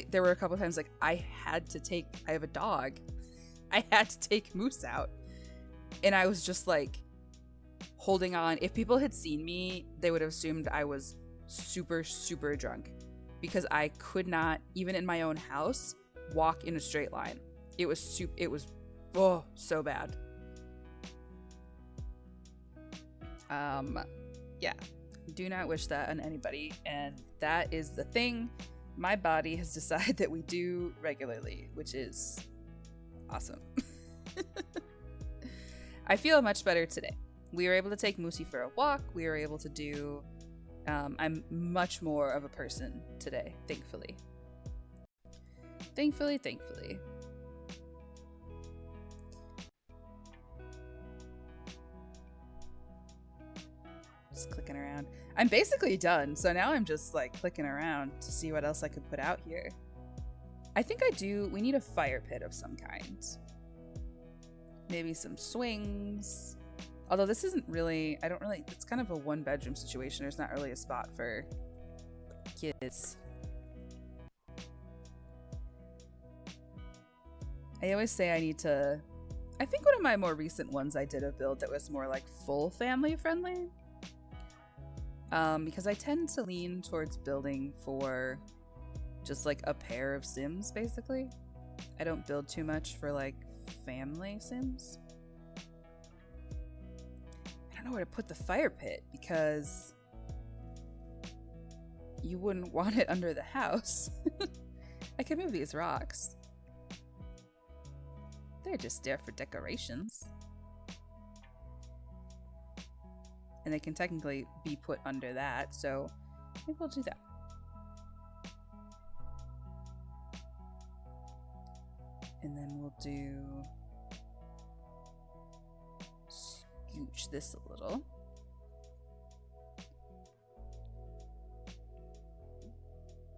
There were a couple times like I have a dog. I had to take Moose out. And I was just like holding on. If people had seen me, they would have assumed I was super, super drunk, because I could not, even in my own house, walk in a straight line. It was so bad. Yeah, do not wish that on anybody. And that is the thing my body has decided that we do regularly, which is awesome. I feel much better today. We were able to take Moosey for a walk. We were able to do, I'm much more of a person today, thankfully. Thankfully. Just clicking around. I'm basically done, so now I'm just like clicking around to see what else I could put out here. I think we need a fire pit of some kind. Maybe some swings. Although this isn't really, it's kind of a one-bedroom situation. There's not really a spot for kids. I always say I think one of my more recent ones I did a build that was more like full family friendly. Because I tend to lean towards building for just like a pair of Sims, basically. I don't build too much for like family Sims. I don't know where to put the fire pit, because you wouldn't want it under the house. I can move these rocks. They're just there for decorations. And they can technically be put under that, so maybe we'll do that. And then we'll scooch this a little.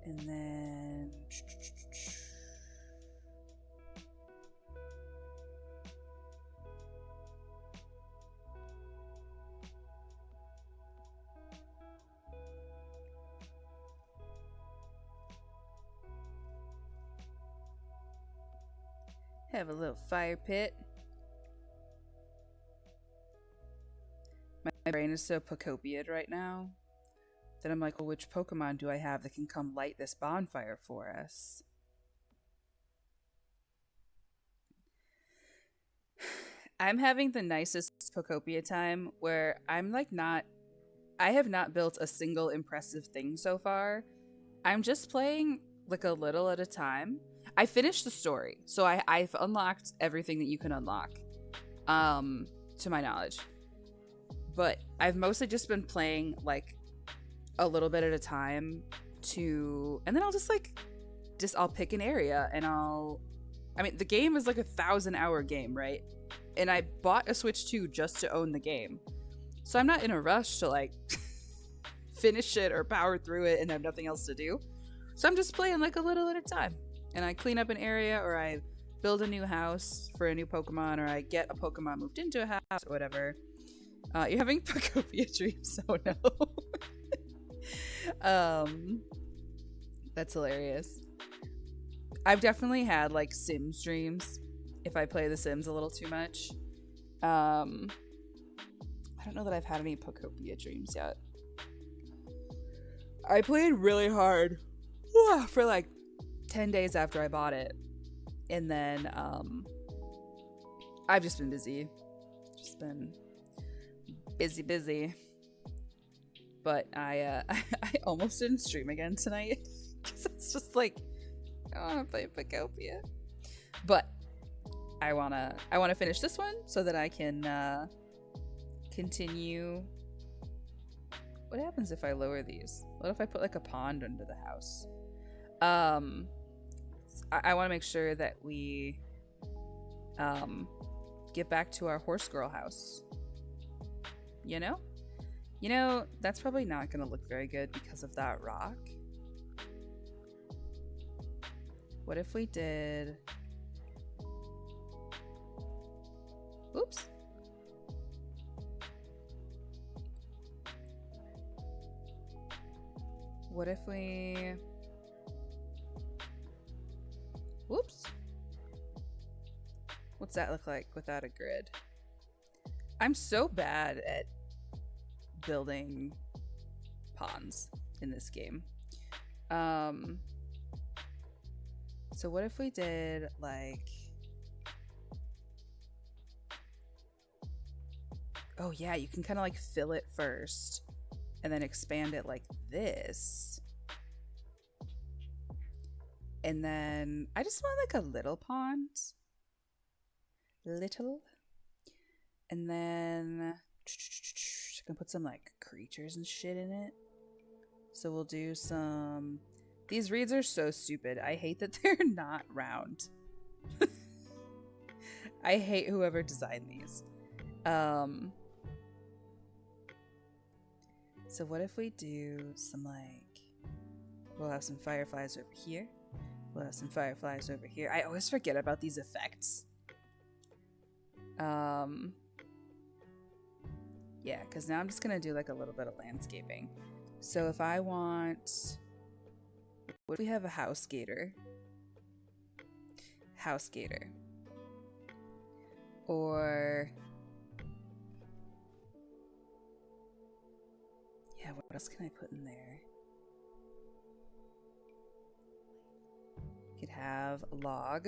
And then have a little fire pit. My brain is so Pocopia'd right now that I'm like, well, which Pokemon do I have that can come light this bonfire for us? I'm having the nicest Pokopia time where I'm like I have not built a single impressive thing so far. I'm just playing like a little at a time. I finished the story, so I've unlocked everything that you can unlock, to my knowledge. But I've mostly just been playing like a little bit at a time and then I'll just I'll pick an area and the game is like a 1,000-hour game, right? And I bought a Switch 2 just to own the game. So I'm not in a rush to like finish it or power through it and have nothing else to do. So I'm just playing like a little at a time. And I clean up an area, or I build a new house for a new Pokemon, or I get a Pokemon moved into a house, or whatever. You're having Pokopia dreams? Oh no. That's hilarious. I've definitely had like Sims dreams if I play The Sims a little too much. I don't know that I've had any Pokopia dreams yet. I played really hard for like 10 days after I bought it, and then I've just been busy. Busy. But I almost didn't stream again tonight because it's just like I want to play Pokopia. But I wanna finish this one so that I can continue. What happens if I lower these? What if I put like a pond under the house? I want to make sure that we get back to our horse girl house. You know? You know, that's probably not going to look very good because of that rock. What if we did... Oops. What if we... Whoops. What's that look like without a grid? I'm so bad at building ponds in this game. So what if we did like... Oh yeah, you can kind of like fill it first and then expand it like this. And then I just want like a little pond. Little. And then I can put some like creatures and shit in it. So we'll do some... These reeds are so stupid. I hate that they're not round. I hate whoever designed these. So what if we do some like... We'll have some fireflies over here. We'll have some fireflies over here. I always forget about these effects. Yeah, because now I'm just gonna do like a little bit of landscaping. So if I want... What if we have a house gator? House gator. Or... Yeah, what else can I put in there? Could have a log.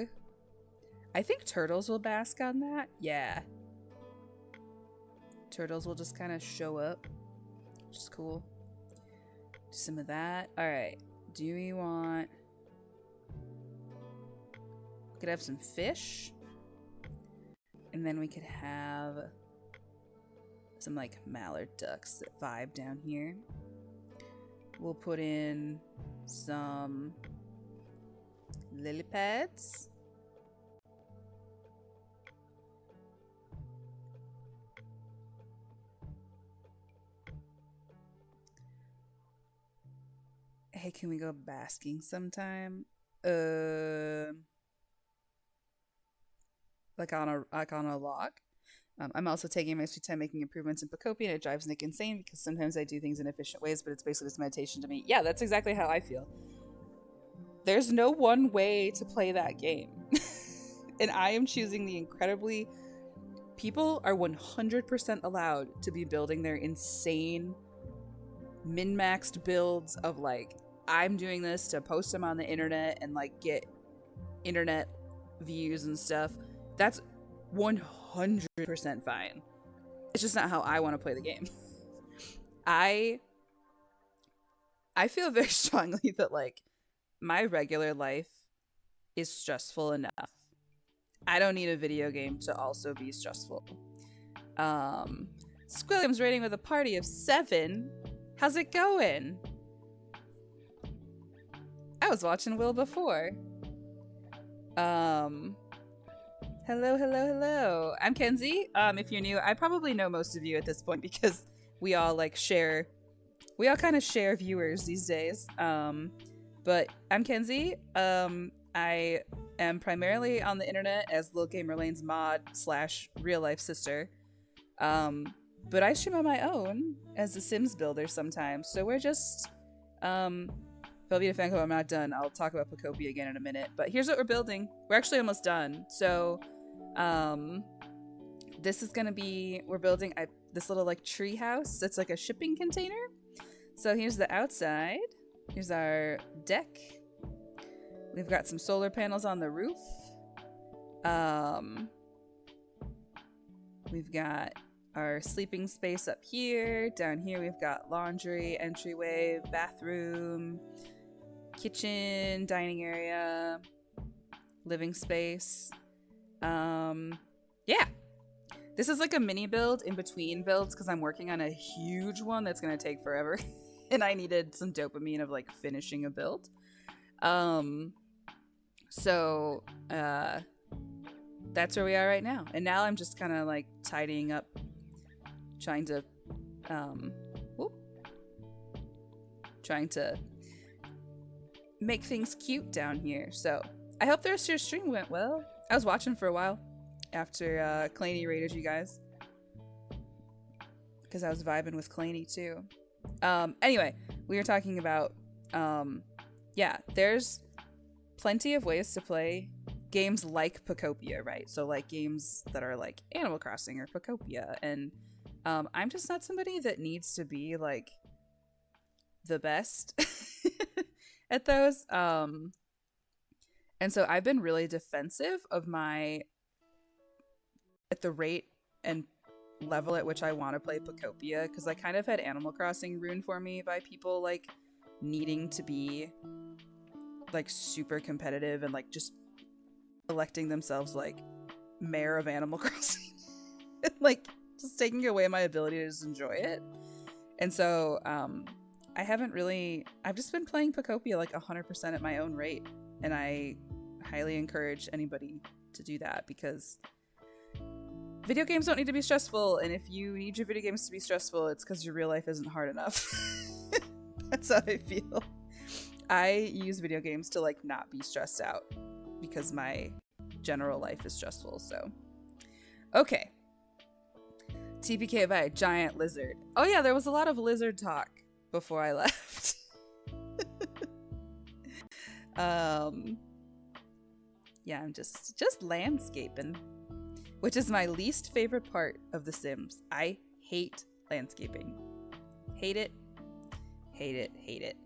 I think turtles will bask on that. Yeah. Turtles will just kind of show up, which is cool. Do some of that. All right. Do we want... We could have some fish. And then we could have some like mallard ducks that vibe down here. We'll put in some lily pads. Hey, can we go basking sometime? Like on a log. I'm also taking my sweet time making improvements in Pocopia, and it drives Nick insane because sometimes I do things in efficient ways, but it's basically just meditation to me. Yeah, that's exactly how I feel. There's no one way to play that game. And I am choosing the incredibly... People are 100% allowed to be building their insane min-maxed builds of like, I'm doing this to post them on the internet and like get internet views and stuff. That's 100% fine. It's just not how I want to play the game. I feel very strongly that like my regular life is stressful enough. I don't need a video game to also be stressful. Squilliam's rating with a party of 7. How's it going? I was watching Will before. Hello. I'm Kenzie. If you're new, I probably know most of you at this point because we all kind of share viewers these days. But I'm Kenzie. I am primarily on the internet as Lil Gamer Lane's mod / real life sister. But I stream on my own as a Sims builder sometimes. So we're just, Velveeta Fan Club, I'm not done. I'll talk about Pocopia again in a minute. But here's what we're building. We're actually almost done. So, this is gonna be, we're building this little like tree house. It's like a shipping container. So here's the outside. Here's our deck. We've got some solar panels on the roof. We've got our sleeping space up here. Down here we've got laundry, entryway, bathroom, kitchen, dining area, living space. Yeah. This is like a mini build in between builds because I'm working on a huge one that's going to take forever. And I needed some dopamine of like finishing a build. So that's where we are right now. And now I'm just kind of like tidying up, trying to trying to make things cute down here. So I hope the rest of your stream went well. I was watching for a while after Claney raided you guys, because I was vibing with Claney too. Anyway, we were talking about yeah, there's plenty of ways to play games like Pocopia, right? So like games that are like Animal Crossing or Pocopia, and I'm just not somebody that needs to be like the best at those. And so I've been really defensive of my at the rate and level at which I want to play Pocopia, because I kind of had Animal Crossing ruined for me by people like needing to be like super competitive and like just electing themselves like mayor of Animal Crossing. Like just taking away my ability to just enjoy it. And so I've just been playing Pocopia like 100% at my own rate, and I highly encourage anybody to do that, because video games don't need to be stressful, and if you need your video games to be stressful, it's because your real life isn't hard enough. That's how I feel. I use video games to like not be stressed out because my general life is stressful. So okay, TPK by a giant lizard. Oh yeah, there was a lot of lizard talk before I left. Yeah, I'm just landscaping, which is my least favorite part of The Sims. I hate landscaping. Hate it. Hate it. Hate it.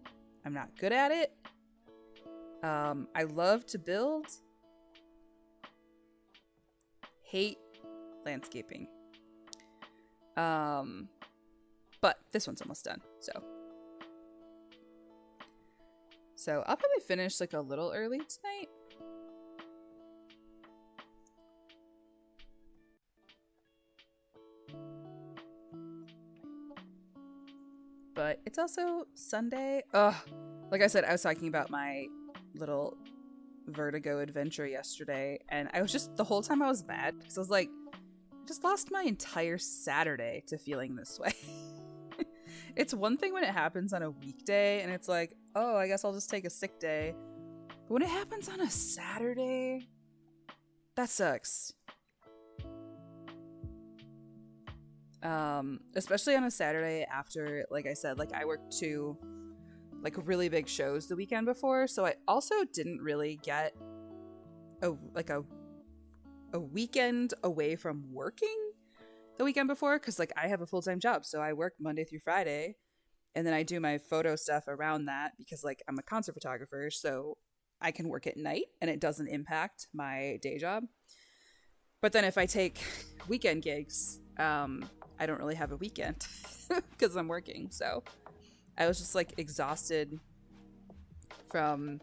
I'm not good at it. I love to build. Hate landscaping. But this one's almost done, so I'll probably finish like a little early tonight. But it's also Sunday. Ugh. Like I said, I was talking about my little Vertigo adventure yesterday, and I was just, the whole time I was mad because I was like, I just lost my entire Saturday to feeling this way. It's one thing when it happens on a weekday and it's like, oh, I guess I'll just take a sick day. But when it happens on a Saturday, that sucks. Especially on a Saturday after, like I said, like I worked 2 like really big shows the weekend before, so I also didn't really get a weekend away from working the weekend before, because like I have a full-time job, so I work Monday through Friday, and then I do my photo stuff around that because like I'm a concert photographer, so I can work at night and it doesn't impact my day job. But then if I take weekend gigs, I don't really have a weekend because I'm working. So I was just like exhausted from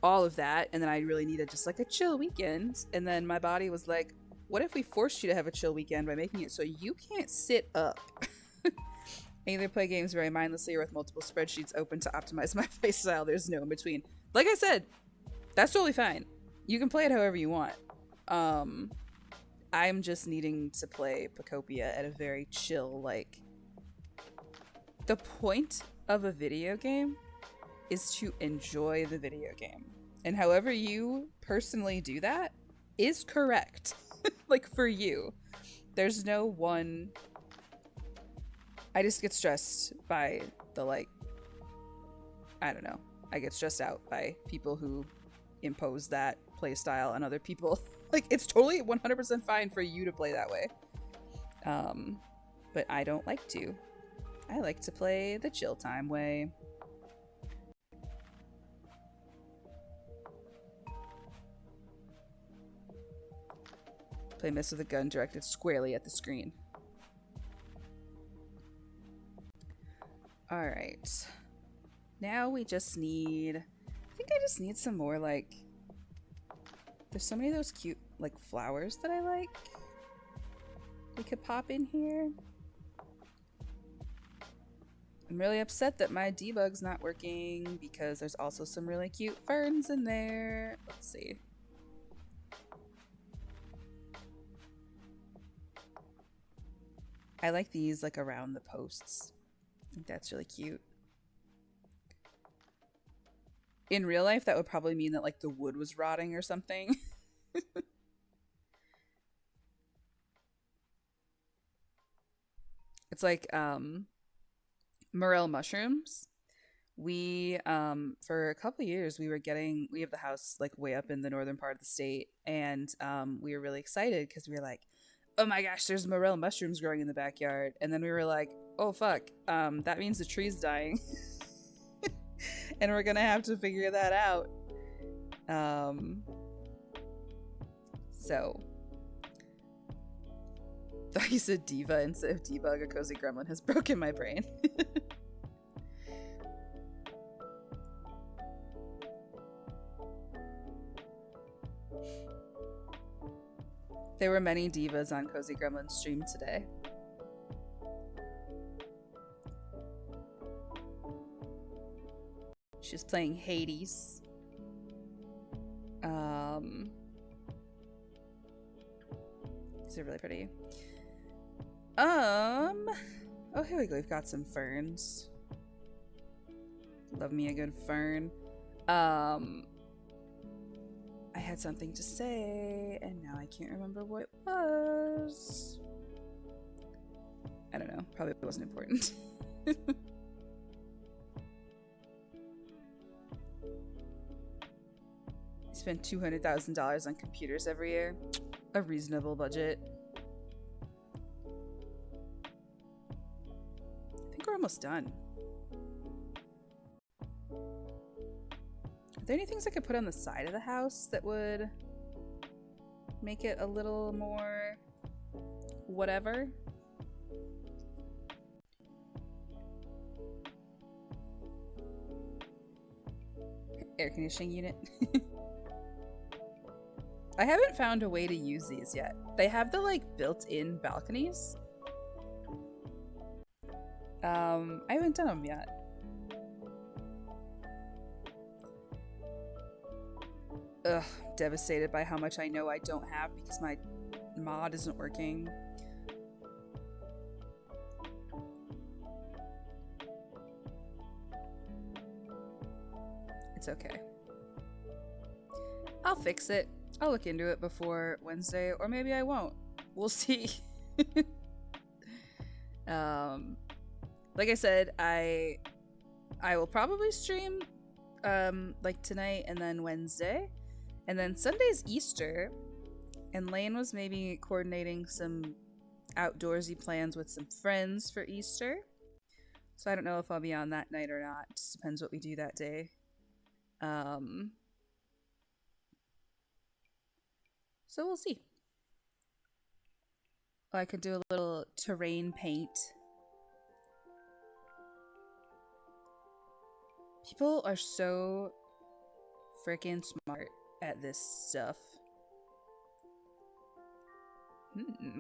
all of that, and then I really needed just like a chill weekend. And then my body was like, what if we forced you to have a chill weekend by making it so you can't sit up? I either play games very mindlessly or with multiple spreadsheets open to optimize my playstyle. There's no in between. Like I said, that's totally fine. You can play it however you want. I'm just needing to play Pocopia at a very chill, like, the point of a video game is to enjoy the video game. And however you personally do that is correct. Like, for you. There's no one... I just get stressed by the, like... I don't know. I get stressed out by people who impose that playstyle on other people. Like, it's totally 100% fine for you to play that way. But I don't like to. I like to play the chill time way. Play Miss with a gun directed squarely at the screen. Alright. Now we just need... I think I just need some more, like... There's so many of those cute, like, flowers that I like. We could pop in here. I'm really upset that my debug's not working because there's also some really cute ferns in there. Let's see. I like these like around the posts. I think that's really cute. In real life, that would probably mean that like the wood was rotting or something. It's like morel mushrooms. We for a couple of years we have the house like way up in the northern part of the state, and we were really excited because we were like, oh my gosh, there's morel mushrooms growing in the backyard. And then we were like, oh fuck, that means the tree's dying. And we're gonna have to figure that out. So thought you said diva instead of debug. A cozy gremlin has broken my brain. There were many divas on Cozy Gremlin's stream today. She's playing Hades. These are really pretty. Oh, here we go. We've got some ferns. Love me a good fern. I had something to say, and now I can't remember what it was. I don't know. Probably wasn't important. Spend $200,000 on computers every year. A reasonable budget. I think we're almost done. Are there any things I could put on the side of the house that would make it a little more whatever? Air conditioning unit. I haven't found a way to use these yet. They have the like built-in balconies. I haven't done them yet. Ugh, devastated by how much I know I don't have because my mod isn't working. It's okay. I'll fix it. I'll look into it before Wednesday, or maybe I won't. We'll see. Like I said, I will probably stream like tonight and then Wednesday. And then Sunday's Easter, and Lane was maybe coordinating some outdoorsy plans with some friends for Easter. So I don't know if I'll be on that night or not. Just depends what we do that day. So we'll see. I could do a little terrain paint. People are so freaking smart at this stuff.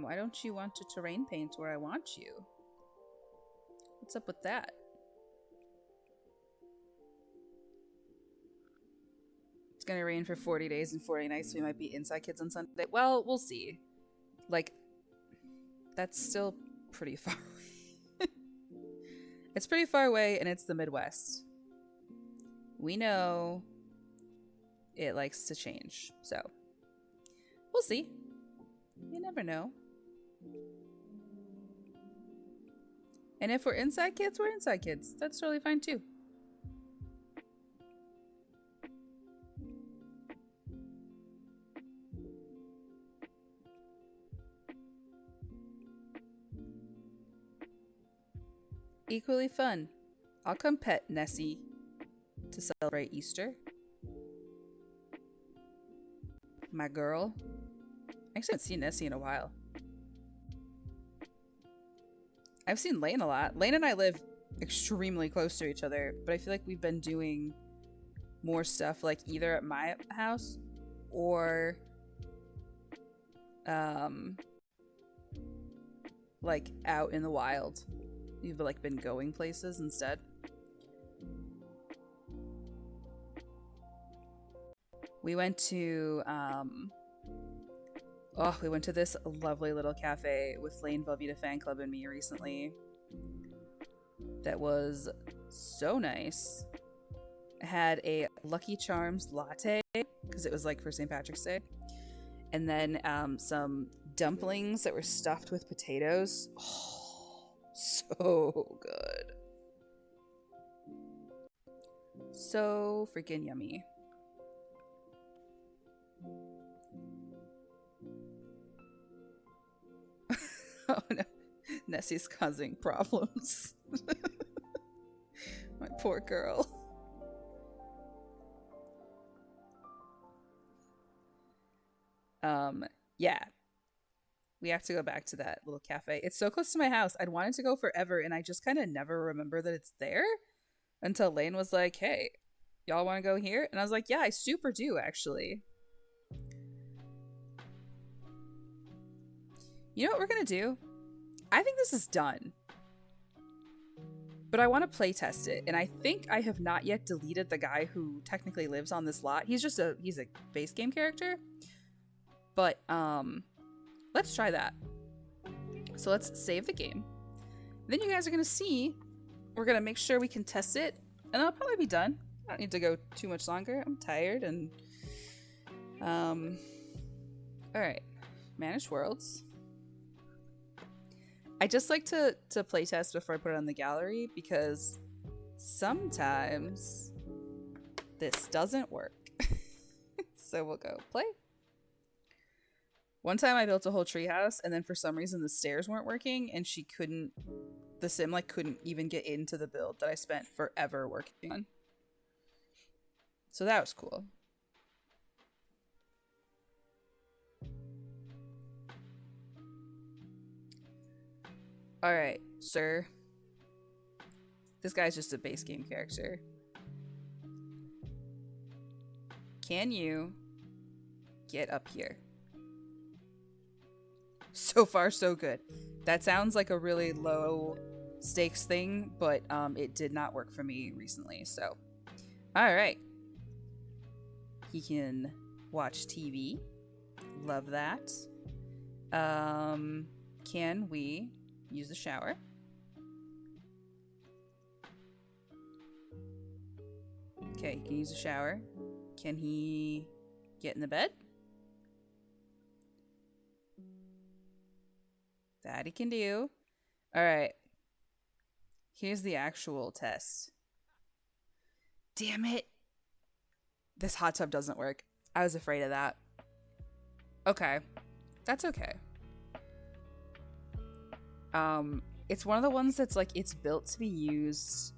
Why don't you want to terrain paint where I want you? What's up with that? It's gonna rain for 40 days and 40 nights, so we might be inside kids on Sunday. Well, we'll see. Like, that's still pretty far away. It's pretty far away, and it's the Midwest. We know it likes to change, so we'll see. You never know. And if we're inside kids, we're inside kids. That's totally fine too. Equally fun. I'll come pet Nessie to celebrate Easter. My girl. I actually haven't seen Nessie in a while. I've seen Lane a lot. Lane and I live extremely close to each other, but I feel like we've been doing more stuff like either at my house or like out in the wild. You've like been going places instead. We went to we went to this lovely little cafe with Lane Velveeta Fan Club and me recently. That was so nice. I had a Lucky Charms latte because it was like for St. Patrick's Day, and then some dumplings that were stuffed with potatoes. Oh, so good. So freaking yummy. Oh no, Nessie's causing problems. My poor girl. Yeah. We have to go back to that little cafe. It's so close to my house. I'd wanted to go forever, and I just kind of never remember that it's there until Lane was like, hey, y'all want to go here? And I was like, yeah, I super do, actually. You know what we're going to do? I think this is done. But I want to play test it, and I think I have not yet deleted the guy who technically lives on this lot. He's a base game character. But let's try that. So let's save the game. Then you guys are going to see, we're going to make sure we can test it, and I'll probably be done. I don't need to go too much longer. I'm tired, and all right. Manage worlds. I just like to play test before I put it on the gallery because sometimes this doesn't work. So we'll go play. One time I built a whole treehouse, and then for some reason the stairs weren't working, and the sim like couldn't even get into the build that I spent forever working on. So that was cool. Alright, sir. This guy's just a base game character. Can you get up here? So far, so good. That sounds like a really low stakes thing, but it did not work for me recently, so. Alright. He can watch TV. Love that. Can we use the shower? Okay, he can use the shower. Can he get in the bed? That he can do. Alright. Here's the actual test. Damn it. This hot tub doesn't work. I was afraid of that. Okay. That's okay. It's one of the ones that's like, it's built to be used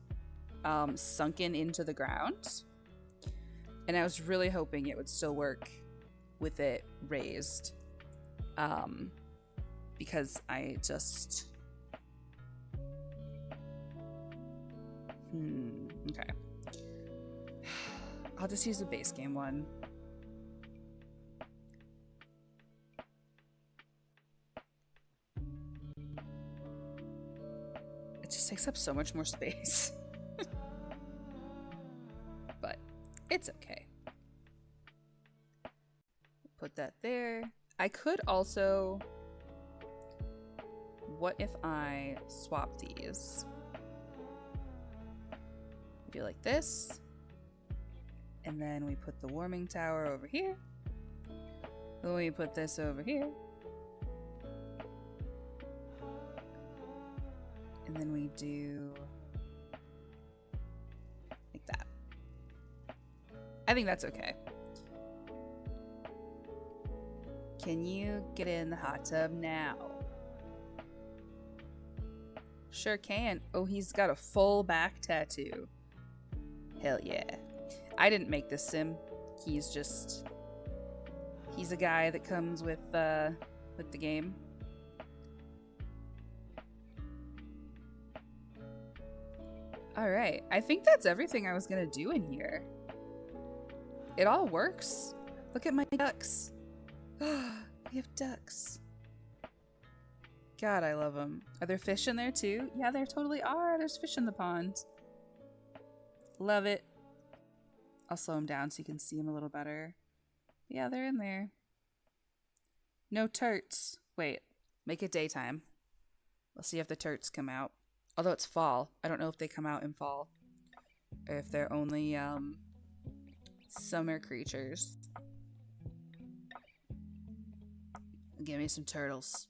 sunken into the ground. And I was really hoping it would still work with it raised. Because I just... okay. I'll just use the base game one. It just takes up so much more space. But it's okay. Put that there. I could also... What if I swap these? Do like this. And then we put the warming tower over here. Then we put this over here. And then we do like that. I think that's okay. Can you get in the hot tub now? Sure can. Oh, he's got a full back tattoo. Hell yeah. I didn't make this sim. He's a guy that comes with the game. Alright, I think that's everything I was gonna do in here. It all works. Look at my ducks. We have ducks. God, I love them. Are there fish in there too? Yeah, there totally are. There's fish in the pond. Love it. I'll slow them down so you can see them a little better. Yeah, they're in there. No turts. Wait, make it daytime. Let's see if the turts come out. Although it's fall. I don't know if they come out in fall. Or if they're only summer creatures. Give me some turtles.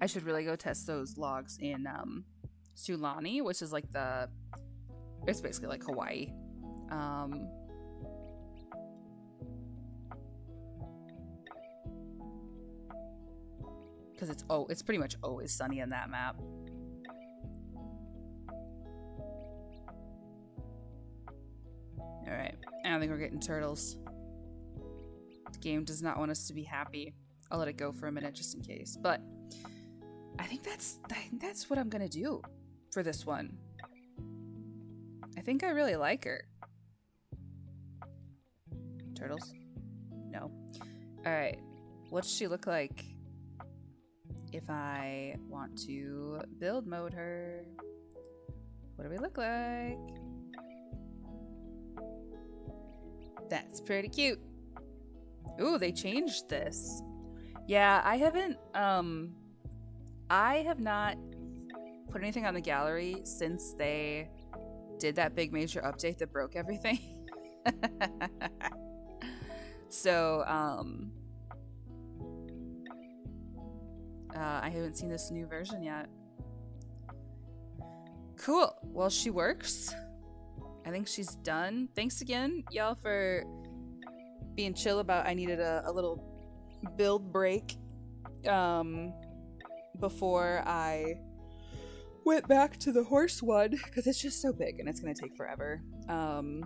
I should really go test those logs in Sulani, which is like it's basically like Hawaii. Because it's pretty much always sunny in that map. Alright, I don't think we're getting turtles. The game does not want us to be happy. I'll let it go for a minute just in case. But I think that's what I'm gonna do for this one. I think I really like her. Turtles? No. Alright. What does she look like if I want to build mode her? What do we look like? That's pretty cute. Ooh, they changed this. Yeah, I have not put anything on the gallery since they did that big major update that broke everything. So, I haven't seen this new version yet. Cool. Well, she works. I think she's done. Thanks again, y'all, for being chill about I needed a little build break before I went back to the horse one, because it's just so big and it's going to take forever. And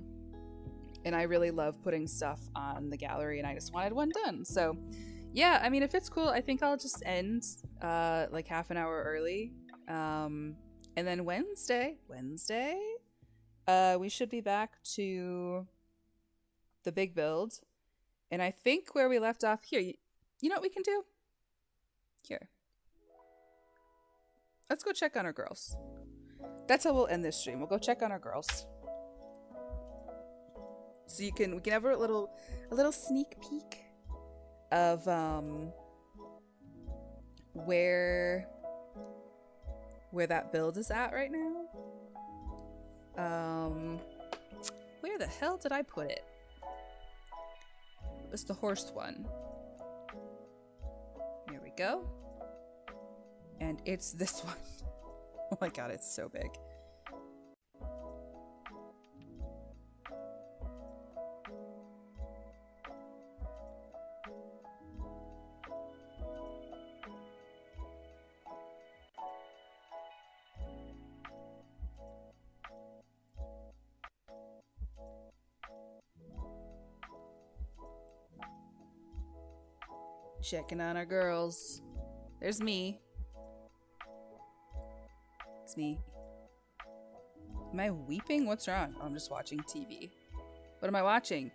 I really love putting stuff on the gallery and I just wanted one done. So yeah, I mean, if it's cool, I think I'll just end like half an hour early. And then Wednesday, we should be back to the big build. And I think where we left off here, you know what we can do? Here. Let's go check on our girls. That's how we'll end this stream. We'll go check on our girls. So we can have a little sneak peek of where that build is at right now. Where the hell did I put it? It was the horse one. Here we go. And it's this one. Oh my god, it's so big. Checking on our girls. There's me. It's me. Am I weeping? What's wrong? Oh, I'm just watching TV. What am I watching?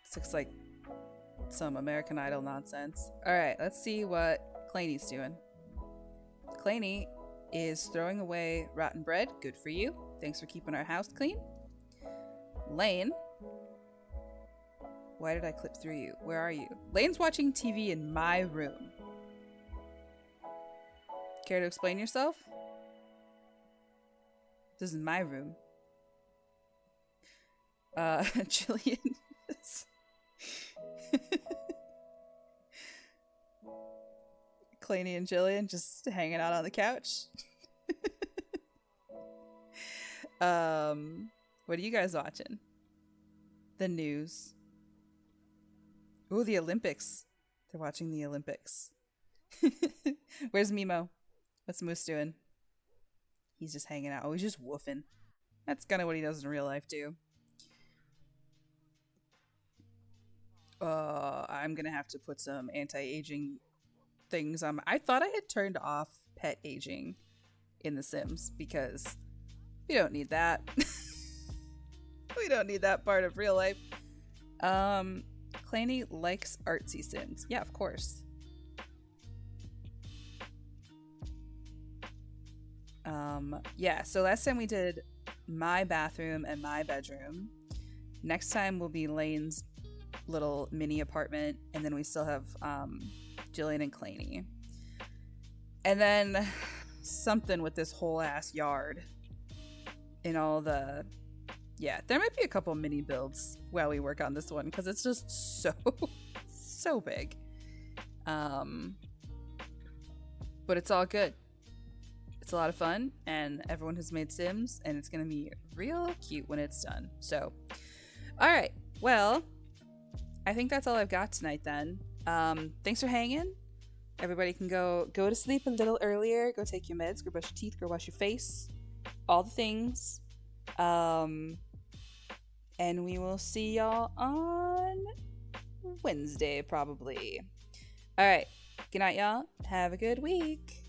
This looks like some American Idol nonsense. Alright, let's see what Claney's doing. Claney is throwing away rotten bread. Good for you. Thanks for keeping our house clean. Lane. Why did I clip through you? Where are you? Lane's watching TV in my room. Care to explain yourself? This is my room. Jillian. Claney and Jillian just hanging out on the couch. What are you guys watching? The news. Ooh, the Olympics. They're watching the Olympics. Where's Mimo? What's Moose doing? He's just hanging out. Oh, he's just woofing. That's kind of what he does in real life, too. I'm gonna have to put some anti-aging things on. I thought I had turned off pet aging in The Sims because we don't need that. We don't need that part of real life. Claney likes artsy Sims. Yeah, of course. Yeah, so last time we did my bathroom and my bedroom. Next time will be Lane's little mini apartment, and then we still have Jillian and Claney. And then something with this whole ass yard and all the... Yeah, there might be a couple mini builds while we work on this one, because it's just so big. But it's all good. It's a lot of fun, and everyone has made Sims, and it's going to be real cute when it's done. So, alright, well, I think that's all I've got tonight then. Thanks for hanging. Everybody can go to sleep a little earlier, go take your meds, go brush your teeth, go wash your face, all the things. And we will see y'all on Wednesday, probably. Alright, good night, y'all. Have a good week.